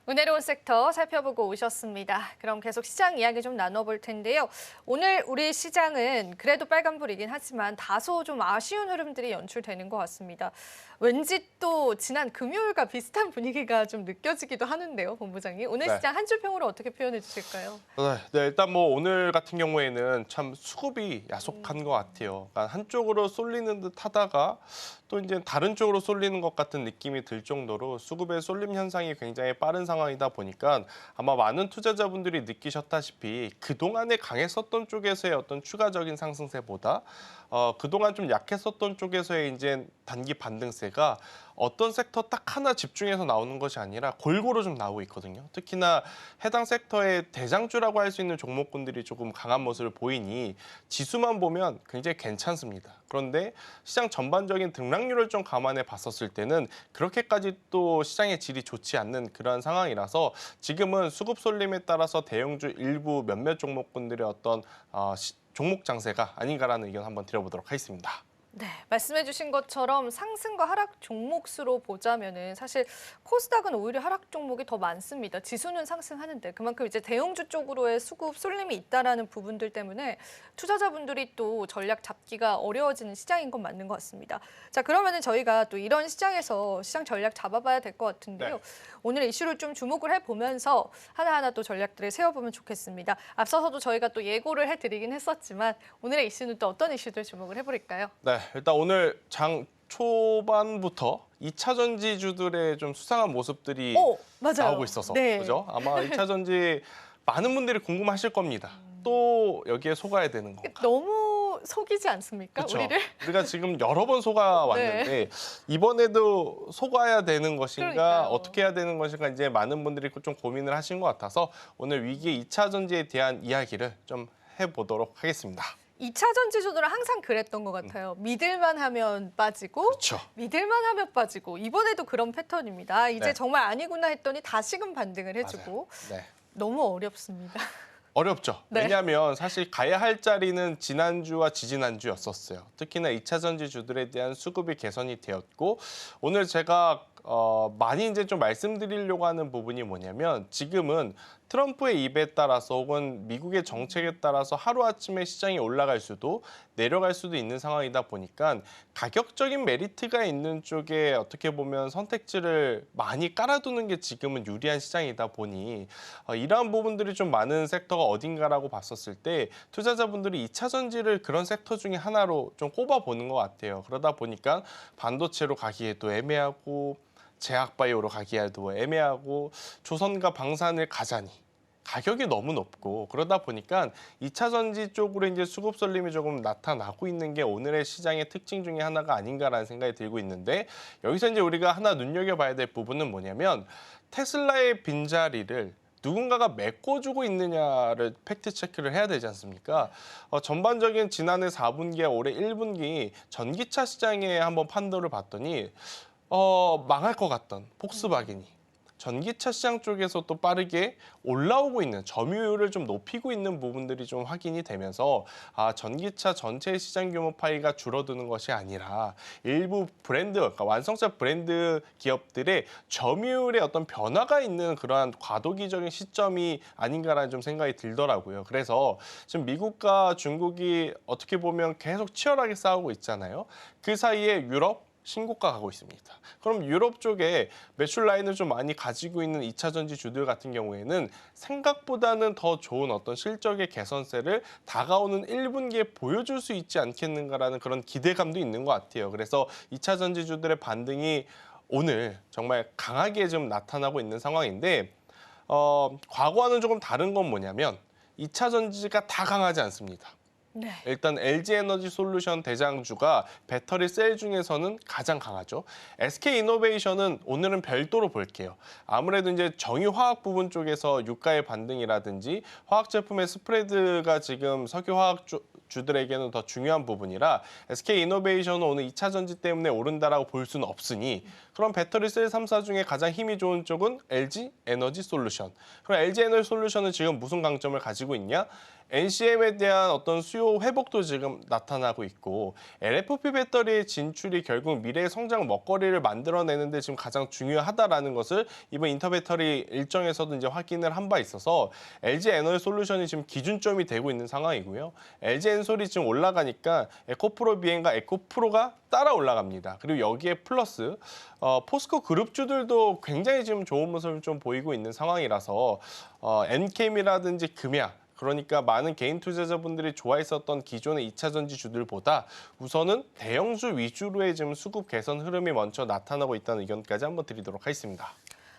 은혜로운 섹터 살펴보고 오셨습니다. 그럼 계속 시장 이야기 좀 나눠볼 텐데요. 오늘 우리 시장은 그래도 빨간불이긴 하지만 다소 좀 아쉬운 흐름들이 연출되는 것 같습니다. 왠지 또 지난 금요일과 비슷한 분위기가 좀 느껴지기도 하는데요, 본부장님. 오늘
네.
시장 한 줄 평으로 어떻게 표현해 주실까요?
네, 일단 뭐 오늘 같은 경우에는 참 수급이 야속한 것 같아요. 그러니까 한쪽으로 쏠리는 듯 하다가 또 이제 다른 쪽으로 쏠리는 것 같은 느낌이 들 정도로 수급의 쏠림 현상이 굉장히 빠른 상황이다 보니까 아마 많은 투자자분들이 느끼셨다시피 그동안에 강했었던 쪽에서의 어떤 추가적인 상승세보다 그동안 좀 약했었던 쪽에서의 이제 단기 반등세가 어떤 섹터 딱 하나 집중해서 나오는 것이 아니라 골고루 좀 나오고 있거든요. 특히나 해당 섹터의 대장주라고 할 수 있는 종목군들이 조금 강한 모습을 보이니 지수만 보면 굉장히 괜찮습니다. 그런데 시장 전반적인 등락률을 좀 감안해 봤었을 때는 그렇게까지 또 시장의 질이 좋지 않는 그러한 상황이라서 지금은 수급 쏠림에 따라서 대형주 일부 몇몇 종목군들의 어떤 종목 장세가 아닌가라는 의견 한번 드려보도록 하겠습니다.
네, 말씀해 주신 것처럼 상승과 하락 종목수로 보자면은 사실 코스닥은 오히려 하락 종목이 더 많습니다. 지수는 상승하는데 그만큼 이제 대형주 쪽으로의 수급 쏠림이 있다라는 부분들 때문에 투자자분들이 또 전략 잡기가 어려워지는 시장인 건 맞는 것 같습니다. 자, 그러면은 저희가 또 이런 시장에서 시장 전략 잡아봐야 될 것 같은데요.
네.
오늘 이슈를 좀 주목을 해보면서 하나하나 또 전략들을 세워보면 좋겠습니다. 앞서서도 저희가 또 예고를 해드리긴 했었지만 오늘의 이슈는 또 어떤 이슈들 주목을 해버릴까요?
네, 일단 오늘 장 초반부터 2차 전지주들의 좀 수상한 모습들이
맞아요.
나오고 있어서
네.
그죠? 아마 2차 전지 많은 분들이 궁금하실 겁니다. 또 여기에 속아야 되는 건가?
너무 속이지 않습니까?
그쵸?
우리를?
우리가 지금 여러 번 속아 왔는데 이번에도 속아야 되는 것인가
그러니까요.
어떻게 해야 되는 것인가 이제 많은 분들이 좀 고민을 하신 것 같아서 오늘 위기의 2차 전지에 대한 이야기를 좀 해보도록 하겠습니다.
2차 전지주들은 항상 그랬던 것 같아요. 믿을만 하면 빠지고
그렇죠.
믿을만 하면 빠지고 이번에도 그런 패턴입니다. 이제
네.
정말 아니구나 했더니 다시금 반등을 해주고
네.
너무 어렵습니다.
어렵죠.
네.
왜냐하면 사실 가야 할 자리는 지난주와 지지난주였었어요. 특히나 2차 전지주들에 대한 수급이 개선이 되었고 오늘 제가 많이 이제 좀 말씀드리려고 하는 부분이 뭐냐면 지금은 트럼프의 입에 따라서 혹은 미국의 정책에 따라서 하루아침에 시장이 올라갈 수도 내려갈 수도 있는 상황이다 보니까 가격적인 메리트가 있는 쪽에 어떻게 보면 선택지를 많이 깔아두는 게 지금은 유리한 시장이다 보니 이러한 부분들이 좀 많은 섹터가 어딘가라고 봤었을 때 투자자분들이 2차 전지를 그런 섹터 중에 하나로 좀 꼽아보는 것 같아요. 그러다 보니까 반도체로 가기에도 애매하고 제약바이오로 가기에도 애매하고 조선과 방산을 가자니 가격이 너무 높고 그러다 보니까 2차 전지 쪽으로 이제 수급 쏠림이 조금 나타나고 있는 게 오늘의 시장의 특징 중에 하나가 아닌가라는 생각이 들고 있는데 여기서 이제 우리가 하나 눈여겨봐야 될 부분은 뭐냐면 테슬라의 빈자리를 누군가가 메꿔주고 있느냐를 팩트 체크를 해야 되지 않습니까? 전반적인 지난해 4분기와 올해 1분기 전기차 시장에 한번 판도를 봤더니 망할 것 같던 폭스바겐이 전기차 시장 쪽에서 또 빠르게 올라오고 있는 점유율을 좀 높이고 있는 부분들이 좀 확인이 되면서 전기차 전체 시장 규모 파이가 줄어드는 것이 아니라 일부 브랜드, 그러니까 완성차 브랜드 기업들의 점유율에 어떤 변화가 있는 그러한 과도기적인 시점이 아닌가라는 좀 생각이 들더라고요. 그래서 지금 미국과 중국이 어떻게 보면 계속 치열하게 싸우고 있잖아요. 그 사이에 유럽, 신고가 가고 있습니다. 그럼 유럽 쪽에 매출 라인을 좀 많이 가지고 있는 2차 전지주들 같은 경우에는 생각보다는 더 좋은 어떤 실적의 개선세를 다가오는 1분기에 보여줄 수 있지 않겠는가라는 그런 기대감도 있는 것 같아요. 그래서 2차 전지주들의 반등이 오늘 정말 강하게 좀 나타나고 있는 상황인데 과거와는 조금 다른 건 뭐냐면 2차 전지가 다 강하지 않습니다.
네.
일단 LG에너지솔루션 대장주가 배터리 셀 중에서는 가장 강하죠. SK이노베이션은 오늘은 별도로 볼게요. 아무래도 이제 정유화학 부분 쪽에서 유가의 반등이라든지 화학 제품의 스프레드가 지금 석유화학 주들에게는 더 중요한 부분이라 SK이노베이션은 오늘 2차 전지 때문에 오른다라고 볼 수는 없으니 그럼 배터리 셀 3사 중에 가장 힘이 좋은 쪽은 LG에너지솔루션. 그럼 LG에너지솔루션은 지금 무슨 강점을 가지고 있냐? NCM에 대한 어떤 수요 회복도 지금 나타나고 있고 LFP 배터리의 진출이 결국 미래의 성장 먹거리를 만들어내는데 지금 가장 중요하다라는 것을 이번 인터배터리 일정에서도 이제 확인을 한 바 있어서 LG 에너지 솔루션이 지금 기준점이 되고 있는 상황이고요. LG 엔솔이 지금 올라가니까 에코프로 비행과 에코프로가 따라 올라갑니다. 그리고 여기에 플러스 포스코 그룹주들도 굉장히 지금 좋은 모습을 좀 보이고 있는 상황이라서 엔캠이라든지 금약 그러니까 많은 개인 투자자분들이 좋아했었던 기존의 2차 전지주들보다 우선은 대형주 위주로의 지금 수급 개선 흐름이 먼저 나타나고 있다는 의견까지 한번 드리도록 하겠습니다.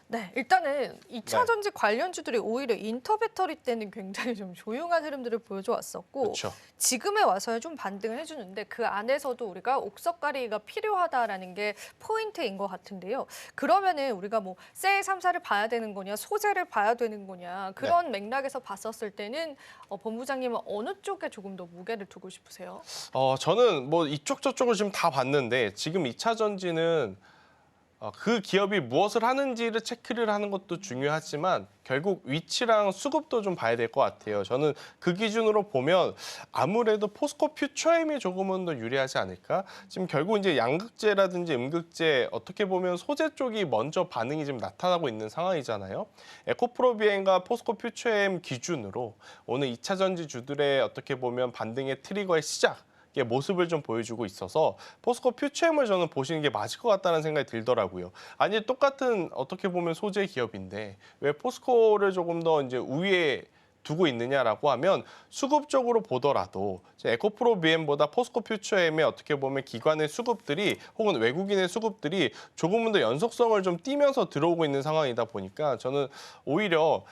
네, 일단은 2차
네.
전지 관련주들이 오히려 인터배터리 때는 굉장히 좀 조용한 흐름들을 보여줘 왔었고
그렇죠.
지금에 와서야 좀 반등을 해주는데 그 안에서도 우리가 옥석가리가 필요하다라는 게 포인트인 것 같은데요. 그러면은 우리가 뭐 셀 3사를 봐야 되는 거냐, 소재를 봐야 되는 거냐 그런 맥락에서 봤었을 때는 본부장님은 어느 쪽에 조금 더 무게를 두고 싶으세요?
저는 뭐 이쪽 저쪽을 지금 다 봤는데 지금 2차 전지는 그 기업이 무엇을 하는지를 체크를 하는 것도 중요하지만 결국 위치랑 수급도 좀 봐야 될 것 같아요. 저는 그 기준으로 보면 아무래도 포스코 퓨처엠이 조금은 더 유리하지 않을까? 지금 결국 이제 양극재라든지 음극재 어떻게 보면 소재 쪽이 먼저 반응이 좀 나타나고 있는 상황이잖아요. 에코프로 비행과 포스코 퓨처엠 기준으로 오늘 2차 전지 주들의 어떻게 보면 반등의 트리거의 시작 모습을 좀 보여주고 있어서 포스코 퓨처엠을 저는 보시는 게 맞을 것 같다는 생각이 들더라고요. 아니 똑같은 어떻게 보면 소재 기업인데 왜 포스코를 조금 더 이제 우위에 두고 있느냐라고 하면 수급적으로 보더라도 에코프로 BM보다 포스코 퓨처엠의 어떻게 보면 기관의 수급들이 혹은 외국인의 수급들이 조금은 더 연속성을 좀 띠면서 들어오고 있는 상황이다 보니까 저는 오히려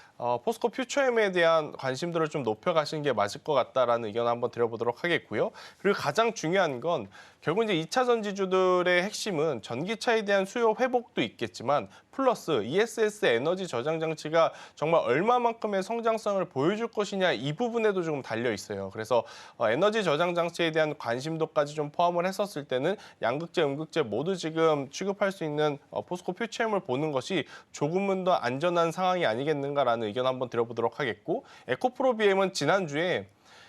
포스코 퓨처엠에 대한 관심들을 좀 높여가시는 게 맞을 것 같다라는 의견을 한번 드려보도록 하겠고요. 그리고 가장 중요한 건 결국 이제 2차 전지주들의 핵심은 전기차에 대한 수요 회복도 있겠지만 플러스 ESS 에너지 저장 장치가 정말 얼마만큼의 성장성을 보여줄 것이냐 이 부분에도 조금 달려 있어요. 그래서 에너지 저장 장치에 대한 관심도까지 좀 포함을 했었을 때는 양극재, 음극재 모두 지금 취급할 수 있는 포스코 퓨처엠을 보는 것이 조금은 더 안전한 상황이 아니겠는가라는 의견 한번 드려보도록 하겠고 에코프로 BM은 지난주에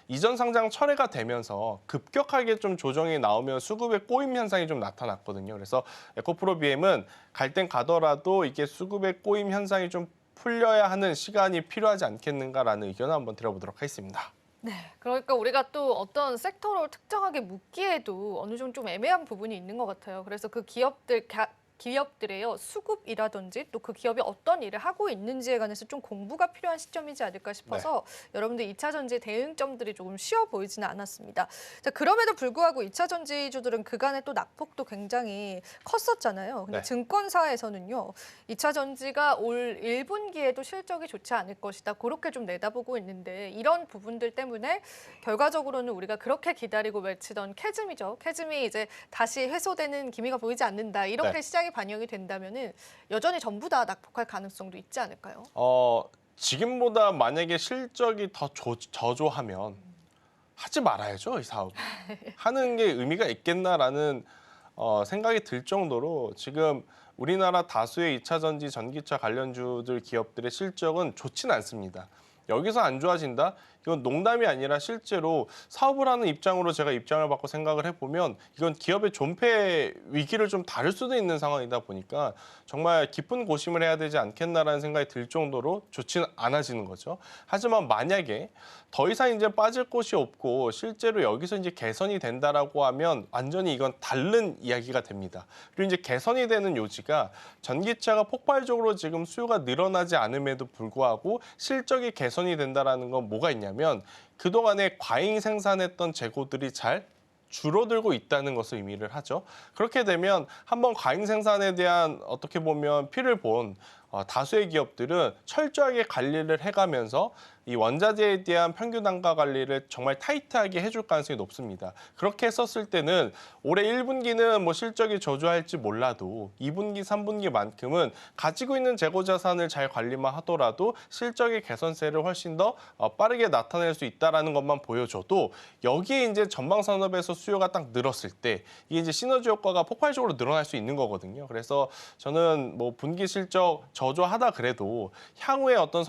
이전 상장 철회가 되면서 급격하게 좀 조정이 나오면 수급의 꼬임 현상이 좀 나타났거든요. 그래서 에코프로 BM은 갈 땐 가더라도 이게 수급의 꼬임 현상이 좀 풀려야 하는 시간이 필요하지 않겠는가라는 의견을 한번 드려보도록 하겠습니다.
네, 그러니까 우리가 또 어떤 섹터를 특정하게 묻기에도 어느 정도 좀 애매한 부분이 있는 것 같아요. 그래서 그 기업들의 수급이라든지 또 그 기업이 어떤 일을 하고 있는지에 관해서 좀 공부가 필요한 시점이지 않을까 싶어서 여러분들 2차 전지 대응점들이 조금 쉬워 보이지는 않았습니다. 자, 그럼에도 불구하고 2차 전지주들은 그간의 또 낙폭도 굉장히 컸었잖아요. 근데
네.
증권사에서는요, 2차 전지가 올 1분기에도 실적이 좋지 않을 것이다. 그렇게 좀 내다보고 있는데 이런 부분들 때문에 결과적으로는 우리가 그렇게 기다리고 외치던 캐즘이죠. 캐즘이 이제 다시 해소되는 기미가 보이지 않는다. 이렇게
네.
시장이 반영이 된다면은 여전히 전부 다 낙폭할 가능성도 있지 않을까요?
지금보다 만약에 실적이 더 저조하면 하지 말아야죠, 이 사업. 하는 게 의미가 있겠나라는 생각이 들 정도로 지금 우리나라 다수의 2차 전지 전기차 관련주들 기업들의 실적은 좋지는 않습니다. 여기서 안 좋아진다? 이건 농담이 아니라 실제로 사업을 하는 입장으로 제가 입장을 받고 생각을 해보면 이건 기업의 존폐 위기를 좀 다룰 수도 있는 상황이다 보니까 정말 깊은 고심을 해야 되지 않겠나라는 생각이 들 정도로 좋지는 않아지는 거죠. 하지만 만약에 더 이상 이제 빠질 곳이 없고 실제로 여기서 이제 개선이 된다라고 하면 완전히 이건 다른 이야기가 됩니다. 그리고 이제 개선이 되는 요지가 전기차가 폭발적으로 지금 수요가 늘어나지 않음에도 불구하고 실적이 개선이 된다라는 건 뭐가 있냐면 그동안에 과잉 생산했던 재고들이 잘 줄어들고 있다는 것을 의미를 하죠. 그렇게 되면 한번 과잉 생산에 대한 어떻게 보면 피를 본 다수의 기업들은 철저하게 관리를 해가면서 이 원자재에 대한 평균 단가 관리를 정말 타이트하게 해줄 가능성이 높습니다. 그렇게 했었을 때는 올해 1분기는 뭐 실적이 저조할지 몰라도 2분기, 3분기만큼은 가지고 있는 재고 자산을 잘 관리만 하더라도 실적의 개선세를 훨씬 더 빠르게 나타낼 수 있다는 것만 보여줘도 여기에 이제 전방 산업에서 수요가 딱 늘었을 때 이게 이제 시너지 효과가 폭발적으로 늘어날 수 있는 거거든요. 그래서 저는 뭐 분기 실적 저조하다 그래도 향후에 어떤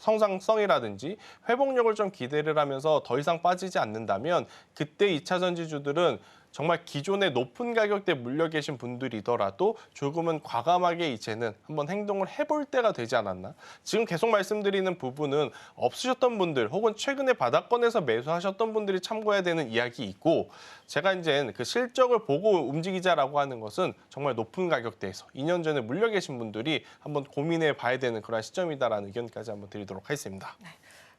성장성이라든지 회복력을 좀 기대를 하면서 더 이상 빠지지 않는다면 그때 2차 전지주들은 정말 기존의 높은 가격대에 물려 계신 분들이더라도 조금은 과감하게 이제는 한번 행동을 해볼 때가 되지 않았나. 지금 계속 말씀드리는 부분은 없으셨던 분들 혹은 최근에 바닥권에서 매수하셨던 분들이 참고해야 되는 이야기 있고 제가 이제 그 실적을 보고 움직이자라고 하는 것은 정말 높은 가격대에서 2년 전에 물려 계신 분들이 한번 고민해 봐야 되는 그런 시점이다라는 의견까지 한번 드리도록 하겠습니다.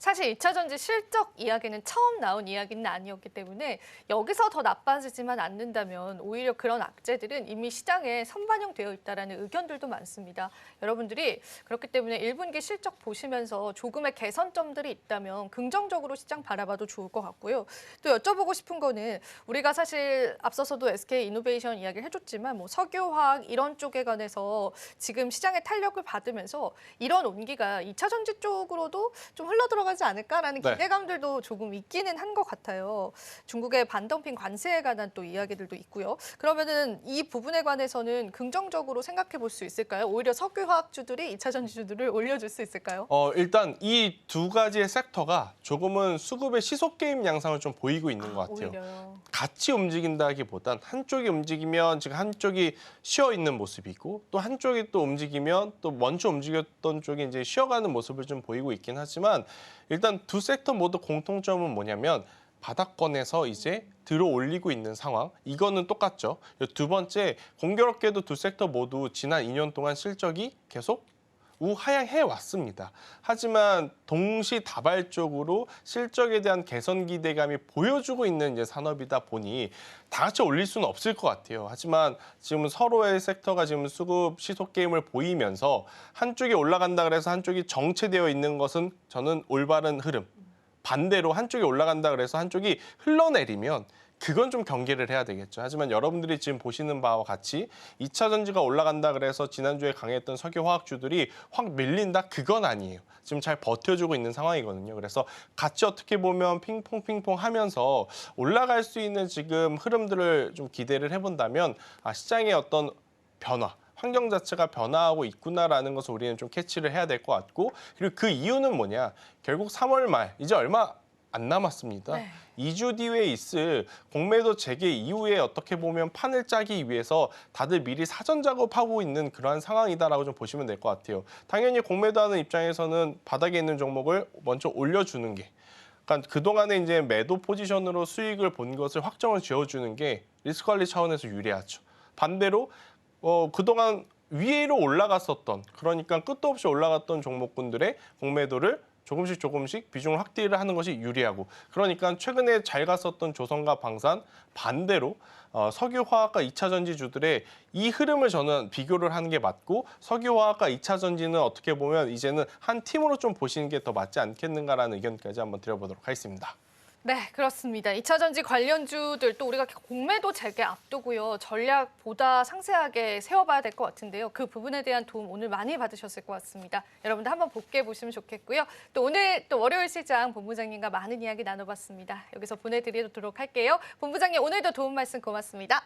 사실 2차 전지 실적 이야기는 처음 나온 이야기는 아니었기 때문에 여기서 더 나빠지지만 않는다면 오히려 그런 악재들은 이미 시장에 선반영되어 있다는 의견들도 많습니다. 여러분들이 그렇기 때문에 1분기 실적 보시면서 조금의 개선점들이 있다면 긍정적으로 시장 바라봐도 좋을 것 같고요. 또 여쭤보고 싶은 거는 우리가 사실 앞서서도 SK 이노베이션 이야기를 해줬지만 뭐 석유화학 이런 쪽에 관해서 지금 시장의 탄력을 받으면서 이런 온기가 2차 전지 쪽으로도 좀 흘러들어가 지 않을까라는
네.
기대감들도 조금 있기는 한 것 같아요. 중국의 반덤핑 관세에 관한 또 이야기들도 있고요. 그러면은 이 부분에 관해서는 긍정적으로 생각해 볼 수 있을까요? 오히려 석유화학주들이 2차 전지주들을 올려줄 수 있을까요?
일단 이 두 가지의 섹터가 조금은 수급의 시속 게임 양상을 좀 보이고 있는 것 같아요.
오히려요.
같이 움직인다기보단 한쪽이 움직이면 지금 한쪽이 쉬어 있는 모습이고 또 한쪽이 또 움직이면 또 먼저 움직였던 쪽이 이제 쉬어가는 모습을 좀 보이고 있긴 하지만 일단 두 섹터 모두 공통점은 뭐냐면 바닥권에서 이제 들어 올리고 있는 상황. 이거는 똑같죠. 두 번째, 공교롭게도 두 섹터 모두 지난 2년 동안 실적이 계속 우하향해 왔습니다. 하지만 동시다발적으로 실적에 대한 개선 기대감이 보여주고 있는 이제 산업이다 보니 다 같이 올릴 수는 없을 것 같아요. 하지만 지금 서로의 섹터가 지금 수급 시속 게임을 보이면서 한쪽이 올라간다 그래서 한쪽이 정체되어 있는 것은 저는 올바른 흐름. 반대로 한쪽이 올라간다 그래서 한쪽이 흘러내리면 그건 좀 경계를 해야 되겠죠. 하지만 여러분들이 지금 보시는 바와 같이 2차 전지가 올라간다 그래서 지난주에 강했던 석유화학주들이 확 밀린다? 그건 아니에요. 지금 잘 버텨주고 있는 상황이거든요. 그래서 같이 어떻게 보면 핑퐁 하면서 올라갈 수 있는 지금 흐름들을 좀 기대를 해본다면 시장의 어떤 변화, 환경 자체가 변화하고 있구나라는 것을 우리는 좀 캐치를 해야 될 것 같고 그리고 그 이유는 뭐냐. 결국 3월 말, 이제 얼마 안 남았습니다.
네.
2주 뒤에 있을 공매도 재개 이후에 어떻게 보면 판을 짜기 위해서 다들 미리 사전 작업하고 있는 그러한 상황이다라고 좀 보시면 될 것 같아요. 당연히 공매도하는 입장에서는 바닥에 있는 종목을 먼저 올려주는 게 그러니까 그동안에 이제 매도 포지션으로 수익을 본 것을 확정을 지어주는 게 리스크 관리 차원에서 유리하죠. 반대로 그동안 위로 올라갔었던 그러니까 끝도 없이 올라갔던 종목군들의 공매도를 조금씩 비중을 확대를 하는 것이 유리하고 그러니까 최근에 잘 갔었던 조선과 방산 반대로 석유화학과 2차 전지주들의 이 흐름을 저는 비교를 하는 게 맞고 석유화학과 2차 전지는 어떻게 보면 이제는 한 팀으로 좀 보시는 게 더 맞지 않겠는가라는 의견까지 한번 드려보도록 하겠습니다.
네, 그렇습니다. 2차 전지 관련주들 또 우리가 공매도 재개 앞두고요. 전략 보다 상세하게 세워봐야 될 것 같은데요. 그 부분에 대한 도움 오늘 많이 받으셨을 것 같습니다. 여러분들 한번 복귀해 보시면 좋겠고요. 또 오늘 또 월요일 시장 본부장님과 많은 이야기 나눠봤습니다. 여기서 보내드리도록 할게요. 본부장님 오늘도 도움 말씀 고맙습니다.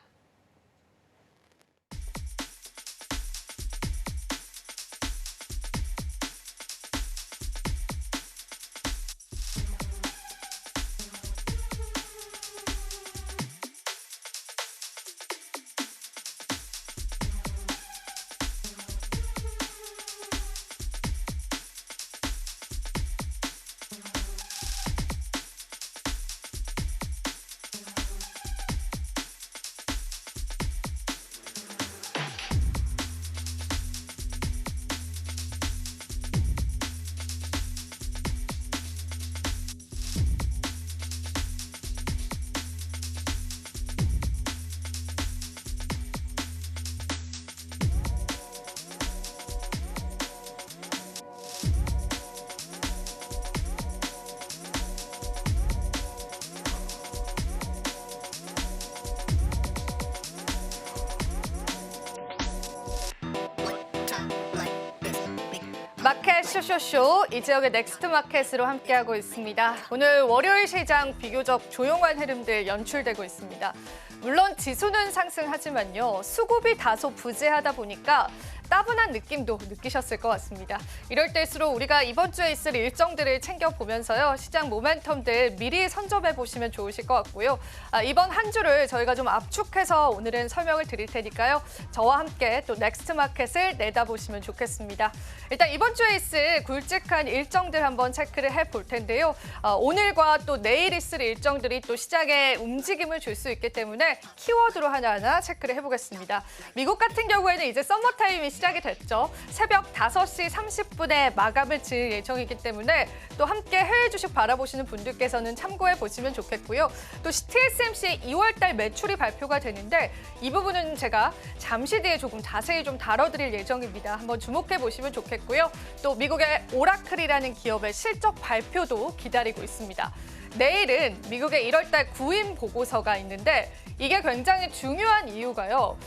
마켓 쇼쇼쇼 이지역의 넥스트 마켓으로 함께하고 있습니다. 오늘 월요일 시장 비교적 조용한 흐름들 연출되고 있습니다. 물론 지수는 상승하지만요. 수급이 다소 부재하다 보니까 따분한 느낌도 느끼셨을 것 같습니다. 이럴 때일수록 우리가 이번 주에 있을 일정들을 챙겨보면서요. 시장 모멘텀들 미리 선점해 보시면 좋으실 것 같고요. 이번 한 주를 저희가 좀 압축해서 오늘은 설명을 드릴 테니까요. 저와 함께 또 넥스트 마켓을 내다보시면 좋겠습니다. 일단 이번 주에 있을 굵직한 일정들 한번 체크를 해볼 텐데요. 오늘과 또 내일 있을 일정들이 또 시장에 움직임을 줄 수 있기 때문에 키워드로 하나하나 체크를 해보겠습니다. 미국 같은 경우에는 이제 썸머타임이 시작이 됐죠. 새벽 5시 30분에 마감을 지을 예정이기 때문에 또 함께 해외 주식 바라보시는 분들께서는 참고해 보시면 좋겠고요. 또 TSMC의 2월달 매출이 발표가 되는데 이 부분은 제가 잠시 뒤에 조금 자세히 좀 다뤄드릴 예정입니다. 한번 주목해 보시면 좋겠고요. 또 미국의 오라클이라는 기업의 실적 발표도 기다리고 있습니다. 내일은 미국의 1월달 구임 보고서가 있는데 이게 굉장히 중요한 이유가요.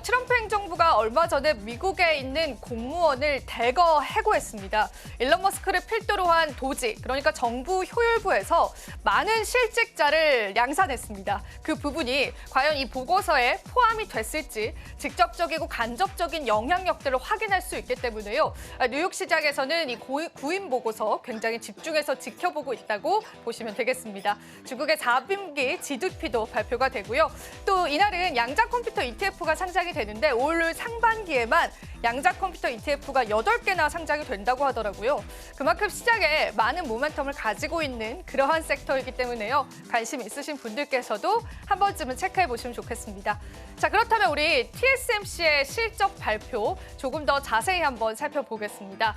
트럼프 행정부가 얼마 전에 미국에 있는 공무원을 대거 해고했습니다. 일론 머스크를 필두로 한 도지, 그러니까 정부 효율부에서 많은 실직자를 양산했습니다. 그 부분이 과연 이 보고서에 포함이 됐을지 직접적이고 간접적인 영향력들을 확인할 수 있기 때문에요. 뉴욕 시장에서는 이 구임 보고서 굉장히 집중해서 지켜보고 있다고 보시면 되겠습니다. 중국의 4분기 GDP도 발표가 되고요. 또 이날은 양자 컴퓨터 ETF가 상장이 되는데 올 상반기에만 양자 컴퓨터 ETF가 8개나 상장이 된다고 하더라고요. 그만큼 시장에 많은 모멘텀을 가지고 있는 그러한 섹터이기 때문에요. 관심 있으신 분들께서도 한 번쯤은 체크해 보시면 좋겠습니다. 자, 그렇다면 우리 TSMC의 실적 발표 조금 더 자세히 한번 살펴보겠습니다.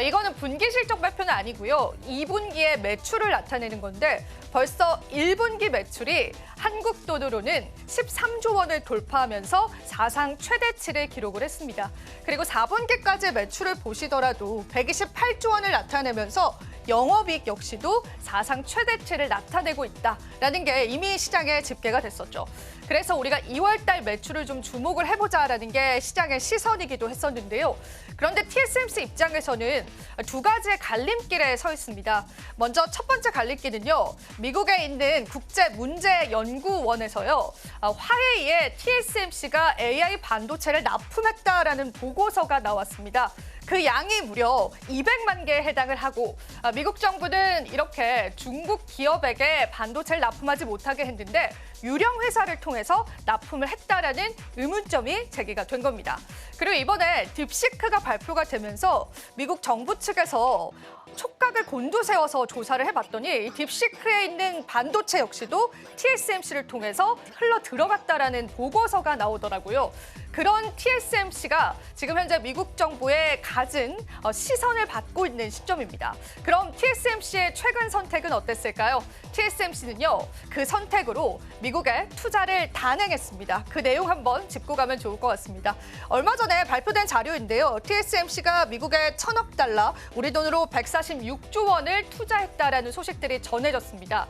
이거는 분기 실적 발표는 아니고요. 2분기의 매출을 나타내는 건데 벌써 1분기 매출이 한국 돈으로는 13조 원을 돌파하면서 사상 최대치를 기록을 했습니다. 그리고 4분기까지의 매출을 보시더라도 128조 원을 나타내면서 영업이익 역시도 사상 최대치를 나타내고 있다라는 게 이미 시장에 집계가 됐었죠. 그래서 우리가 2월달 매출을 좀 주목을 해보자라는 게 시장의 시선이기도 했었는데요. 그런데 TSMC 입장에서는 두 가지의 갈림길에 서 있습니다. 먼저 첫 번째 갈림길은요. 미국에 있는 국제문제연구원에서요. 화웨이에 TSMC가 AI 반도체를 납품했다라는 보고서가 나왔습니다. 그 양이 무려 200만 개에 해당을 하고 미국 정부는 이렇게 중국 기업에게 반도체를 납품하지 못하게 했는데 유령 회사를 통해서 납품을 했다라는 의문점이 제기가 된 겁니다. 그리고 이번에 딥시크가 발표가 되면서 미국 정부 측에서 촉각을 곤두세워서 조사를 해봤더니 이 딥시크에 있는 반도체 역시도 TSMC를 통해서 흘러 들어갔다라는 보고서가 나오더라고요. 그런 TSMC가 지금 현재 미국 정부의 갖은 시선을 받고 있는 시점입니다. 그럼 TSMC의 최근 선택은 어땠을까요? TSMC는요, 그 선택으로 미국에 투자를 단행했습니다. 그 내용 한번 짚고 가면 좋을 것 같습니다. 얼마 전에 발표된 자료인데요. TSMC가 미국에 1,000억 달러, 우리 돈으로 146조 원을 투자했다라는 소식들이 전해졌습니다.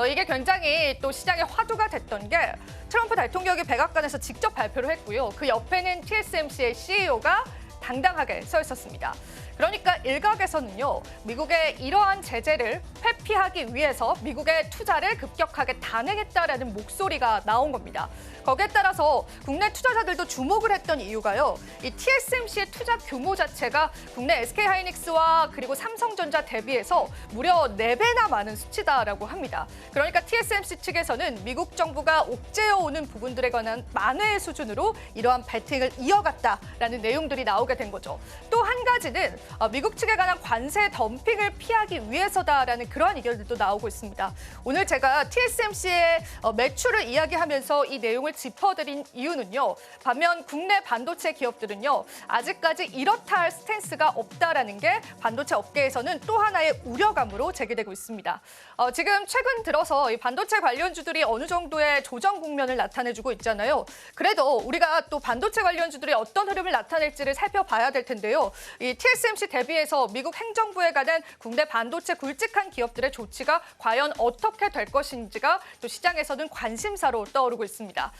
이게 굉장히 또 시장의 화두가 됐던 게 트럼프 대통령이 백악관에서 직접 발표를 했고요. 그 옆에는 TSMC의 CEO가 당당하게 서 있었습니다. 그러니까 일각에서는요, 미국의 이러한 제재를 회피하기 위해서 미국의 투자를 급격하게 단행했다라는 목소리가 나온 겁니다. 거기에 따라서 국내 투자자들도 주목을 했던 이유가요. 이 TSMC의 투자 규모 자체가 국내 SK하이닉스와 그리고 삼성전자 대비해서 무려 4배나 많은 수치다라고 합니다. 그러니까 TSMC 측에서는 미국 정부가 옥죄어오는 부분들에 관한 만회의 수준으로 이러한 배팅을 이어갔다라는 내용들이 나오게 된 거죠. 또 한 가지는 미국 측에 관한 관세 덤핑을 피하기 위해서다라는 그러한 의견들도 나오고 있습니다. 오늘 제가 TSMC의 매출을 이야기하면서 이 내용을 짚어드린 이유는요. 반면 국내 반도체 기업들은요. 아직까지 이렇다 할 스탠스가 없다라는 게 반도체 업계에서는 또 하나의 우려감으로 제기되고 있습니다. 지금 최근 들어서 이 반도체 관련주들이 어느 정도의 조정 국면을 나타내주고 있잖아요. 그래도 우리가 또 반도체 관련주들이 어떤 흐름을 나타낼지를 살펴보면 살펴봐야 될 텐데요. 이 TSMC 대비해서 미국 행정부에 관한 국내 반도체 굵직한 기업들의 조치가 과연 어떻게 될 것인지가 또 시장에서는 관심사로 떠오르고 있습니다.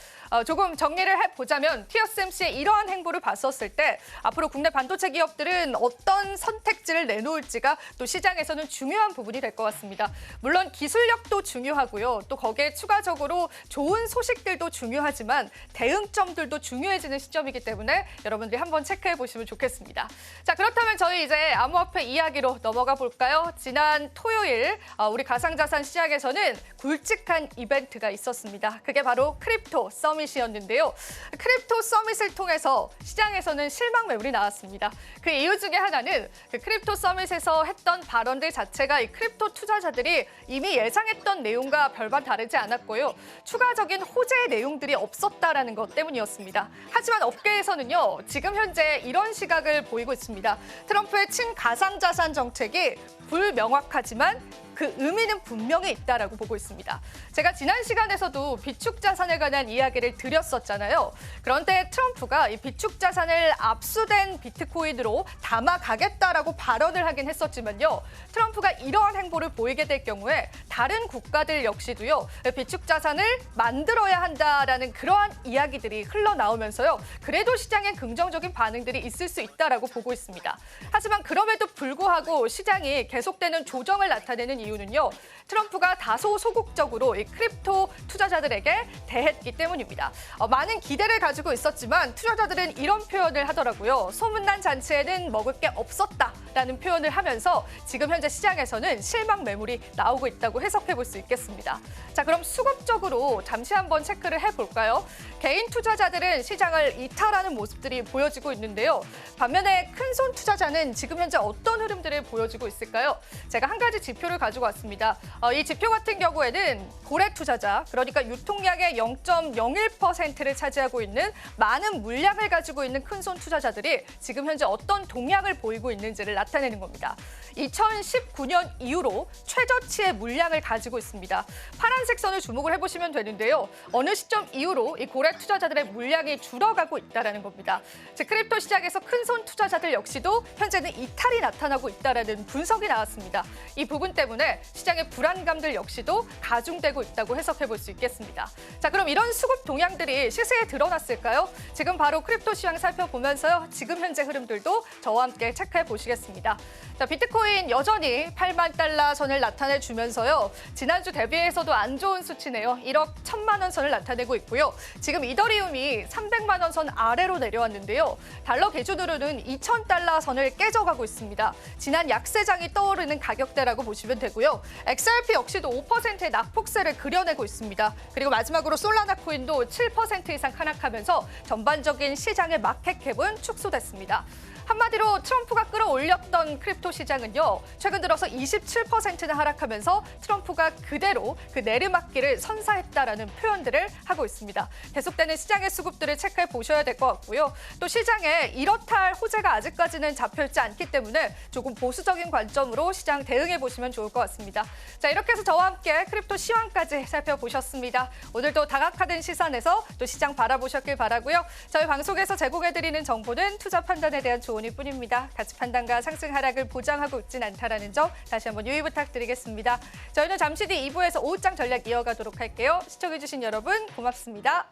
조금 정리를 해보자면 TSMC의 이러한 행보를 봤었을 때 앞으로 국내 반도체 기업들은 어떤 선택지를 내놓을지가 또 시장에서는 중요한 부분이 될 것 같습니다. 물론 기술력도 중요하고요. 또 거기에 추가적으로 좋은 소식들도 중요하지만 대응점들도 중요해지는 시점이기 때문에 여러분들이 한번 체크해 보시면 좋겠습니다. 자, 그렇다면 저희 이제 암호화폐 이야기로 넘어가 볼까요? 지난 토요일 우리 가상자산 시장에서는 굵직한 이벤트가 있었습니다. 그게 바로 크립토 서밋이었는데요. 크립토 서밋을 통해서 시장에서는 실망 매물이 나왔습니다. 그 이유 중에 하나는 그 크립토 서밋에서 했던 발언들 자체가 이 크립토 투자자들이 이미 예상했던 내용과 별반 다르지 않았고요. 추가적인 호재의 내용들이 없었다라는 것 때문이었습니다. 하지만 업계에서는요, 지금 현재 이런 시각을 보이고 있습니다. 트럼프의 친가상자산 정책이 불명확하지만 그 의미는 분명히 있다라고 보고 있습니다. 제가 지난 시간에서도 비축 자산에 관한 이야기를 드렸었잖아요. 그런데 트럼프가 이 비축 자산을 압수된 비트코인으로 담아가겠다라고 발언을 하긴 했었지만요. 트럼프가 이러한 행보를 보이게 될 경우에 다른 국가들 역시도요. 비축 자산을 만들어야 한다라는 그러한 이야기들이 흘러나오면서요. 그래도 시장에 긍정적인 반응들이 있을 수 있다라고 보고 있습니다. 하지만 그럼에도 불구하고 시장이 계속되는 조정을 나타내는 이유는요. 트럼프가 다소 소극적으로 이 크립토 투자자들에게 대했기 때문입니다. 많은 기대를 가지고 있었지만 투자자들은 이런 표현을 하더라고요. 소문난 잔치에는 먹을 게 없었다라는 표현을 하면서 지금 현재 시장에서는 실망 매물이 나오고 있다고 해석해 볼 수 있겠습니다. 자, 그럼 수급적으로 잠시 한번 체크를 해볼까요? 개인 투자자들은 시장을 이탈하는 모습들이 보여지고 있는데요. 반면에 큰손 투자자는 지금 현재 어떤 흐름들을 보여주고 있을까요? 제가 한 가지 지표를 가지고 왔습니다. 이 지표 같은 경우에는 고래 투자자, 그러니까 유통량의 0.01%를 차지하고 있는 많은 물량을 가지고 있는 큰손 투자자들이 지금 현재 어떤 동향을 보이고 있는지를 나타내는 겁니다. 2019년 이후로 최저치의 물량을 가지고 있습니다. 파란색 선을 주목을 해보시면 되는데요. 어느 시점 이후로 이 고래 투자자들의 물량이 줄어가고 있다는 겁니다. 즉 크립토 시장에서 큰손 투자자들 역시도 현재는 이탈이 나타나고 있다는 분석이 나왔습니다. 이 부분 때문에 시장의 불안감들 역시도 가중되고 있다고 해석해 볼 수 있겠습니다. 자, 그럼 이런 수급 동향들이 시세에 드러났을까요? 지금 바로 크립토 시장 살펴보면서요. 지금 현재 흐름들도 저와 함께 체크해 보시겠습니다. 자, 비트코인 여전히 8만 달러 선을 나타내주면서요. 지난주 대비해서도 안 좋은 수치네요. 1억 1천만 원 선을 나타내고 있고요. 지금 이더리움이 300만 원 선 아래로 내려왔는데요. 달러 기준으로는 2,000달러 선을 깨져가고 있습니다. 지난 약세장이 떠오르는 가격대라고 보시면 되고요. XRP 역시도 5%의 낙폭세를 그려내고 있습니다. 그리고 마지막으로 솔라나 코인도 7% 이상 하락하면서 전반적인 시장의 마켓캡은 축소됐습니다. 한마디로 트럼프가 끌어올렸던 크립토 시장은요. 최근 들어서 27%나 하락하면서 트럼프가 그대로 그 내리막길을 선사했다라는 표현들을 하고 있습니다. 계속되는 시장의 수급들을 체크해 보셔야 될 것 같고요. 또 시장에 이렇다 할 호재가 아직까지는 잡혀있지 않기 때문에 조금 보수적인 관점으로 시장 대응해 보시면 좋을 것 같습니다. 자, 이렇게 해서 저와 함께 크립토 시황까지 살펴보셨습니다. 오늘도 다각화된 시선에서 또 시장 바라보셨길 바라고요. 저희 방송에서 제공해드리는 정보는 투자 판단에 대한 조언일 뿐입니다. 가치 판단과 상승 하락을 보장하고 있진 않다라는 점 다시 한번 유의 부탁드리겠습니다. 저희는 잠시 뒤 2부에서 오후장 전략 이어가도록 할게요. 시청해주신 여러분 고맙습니다.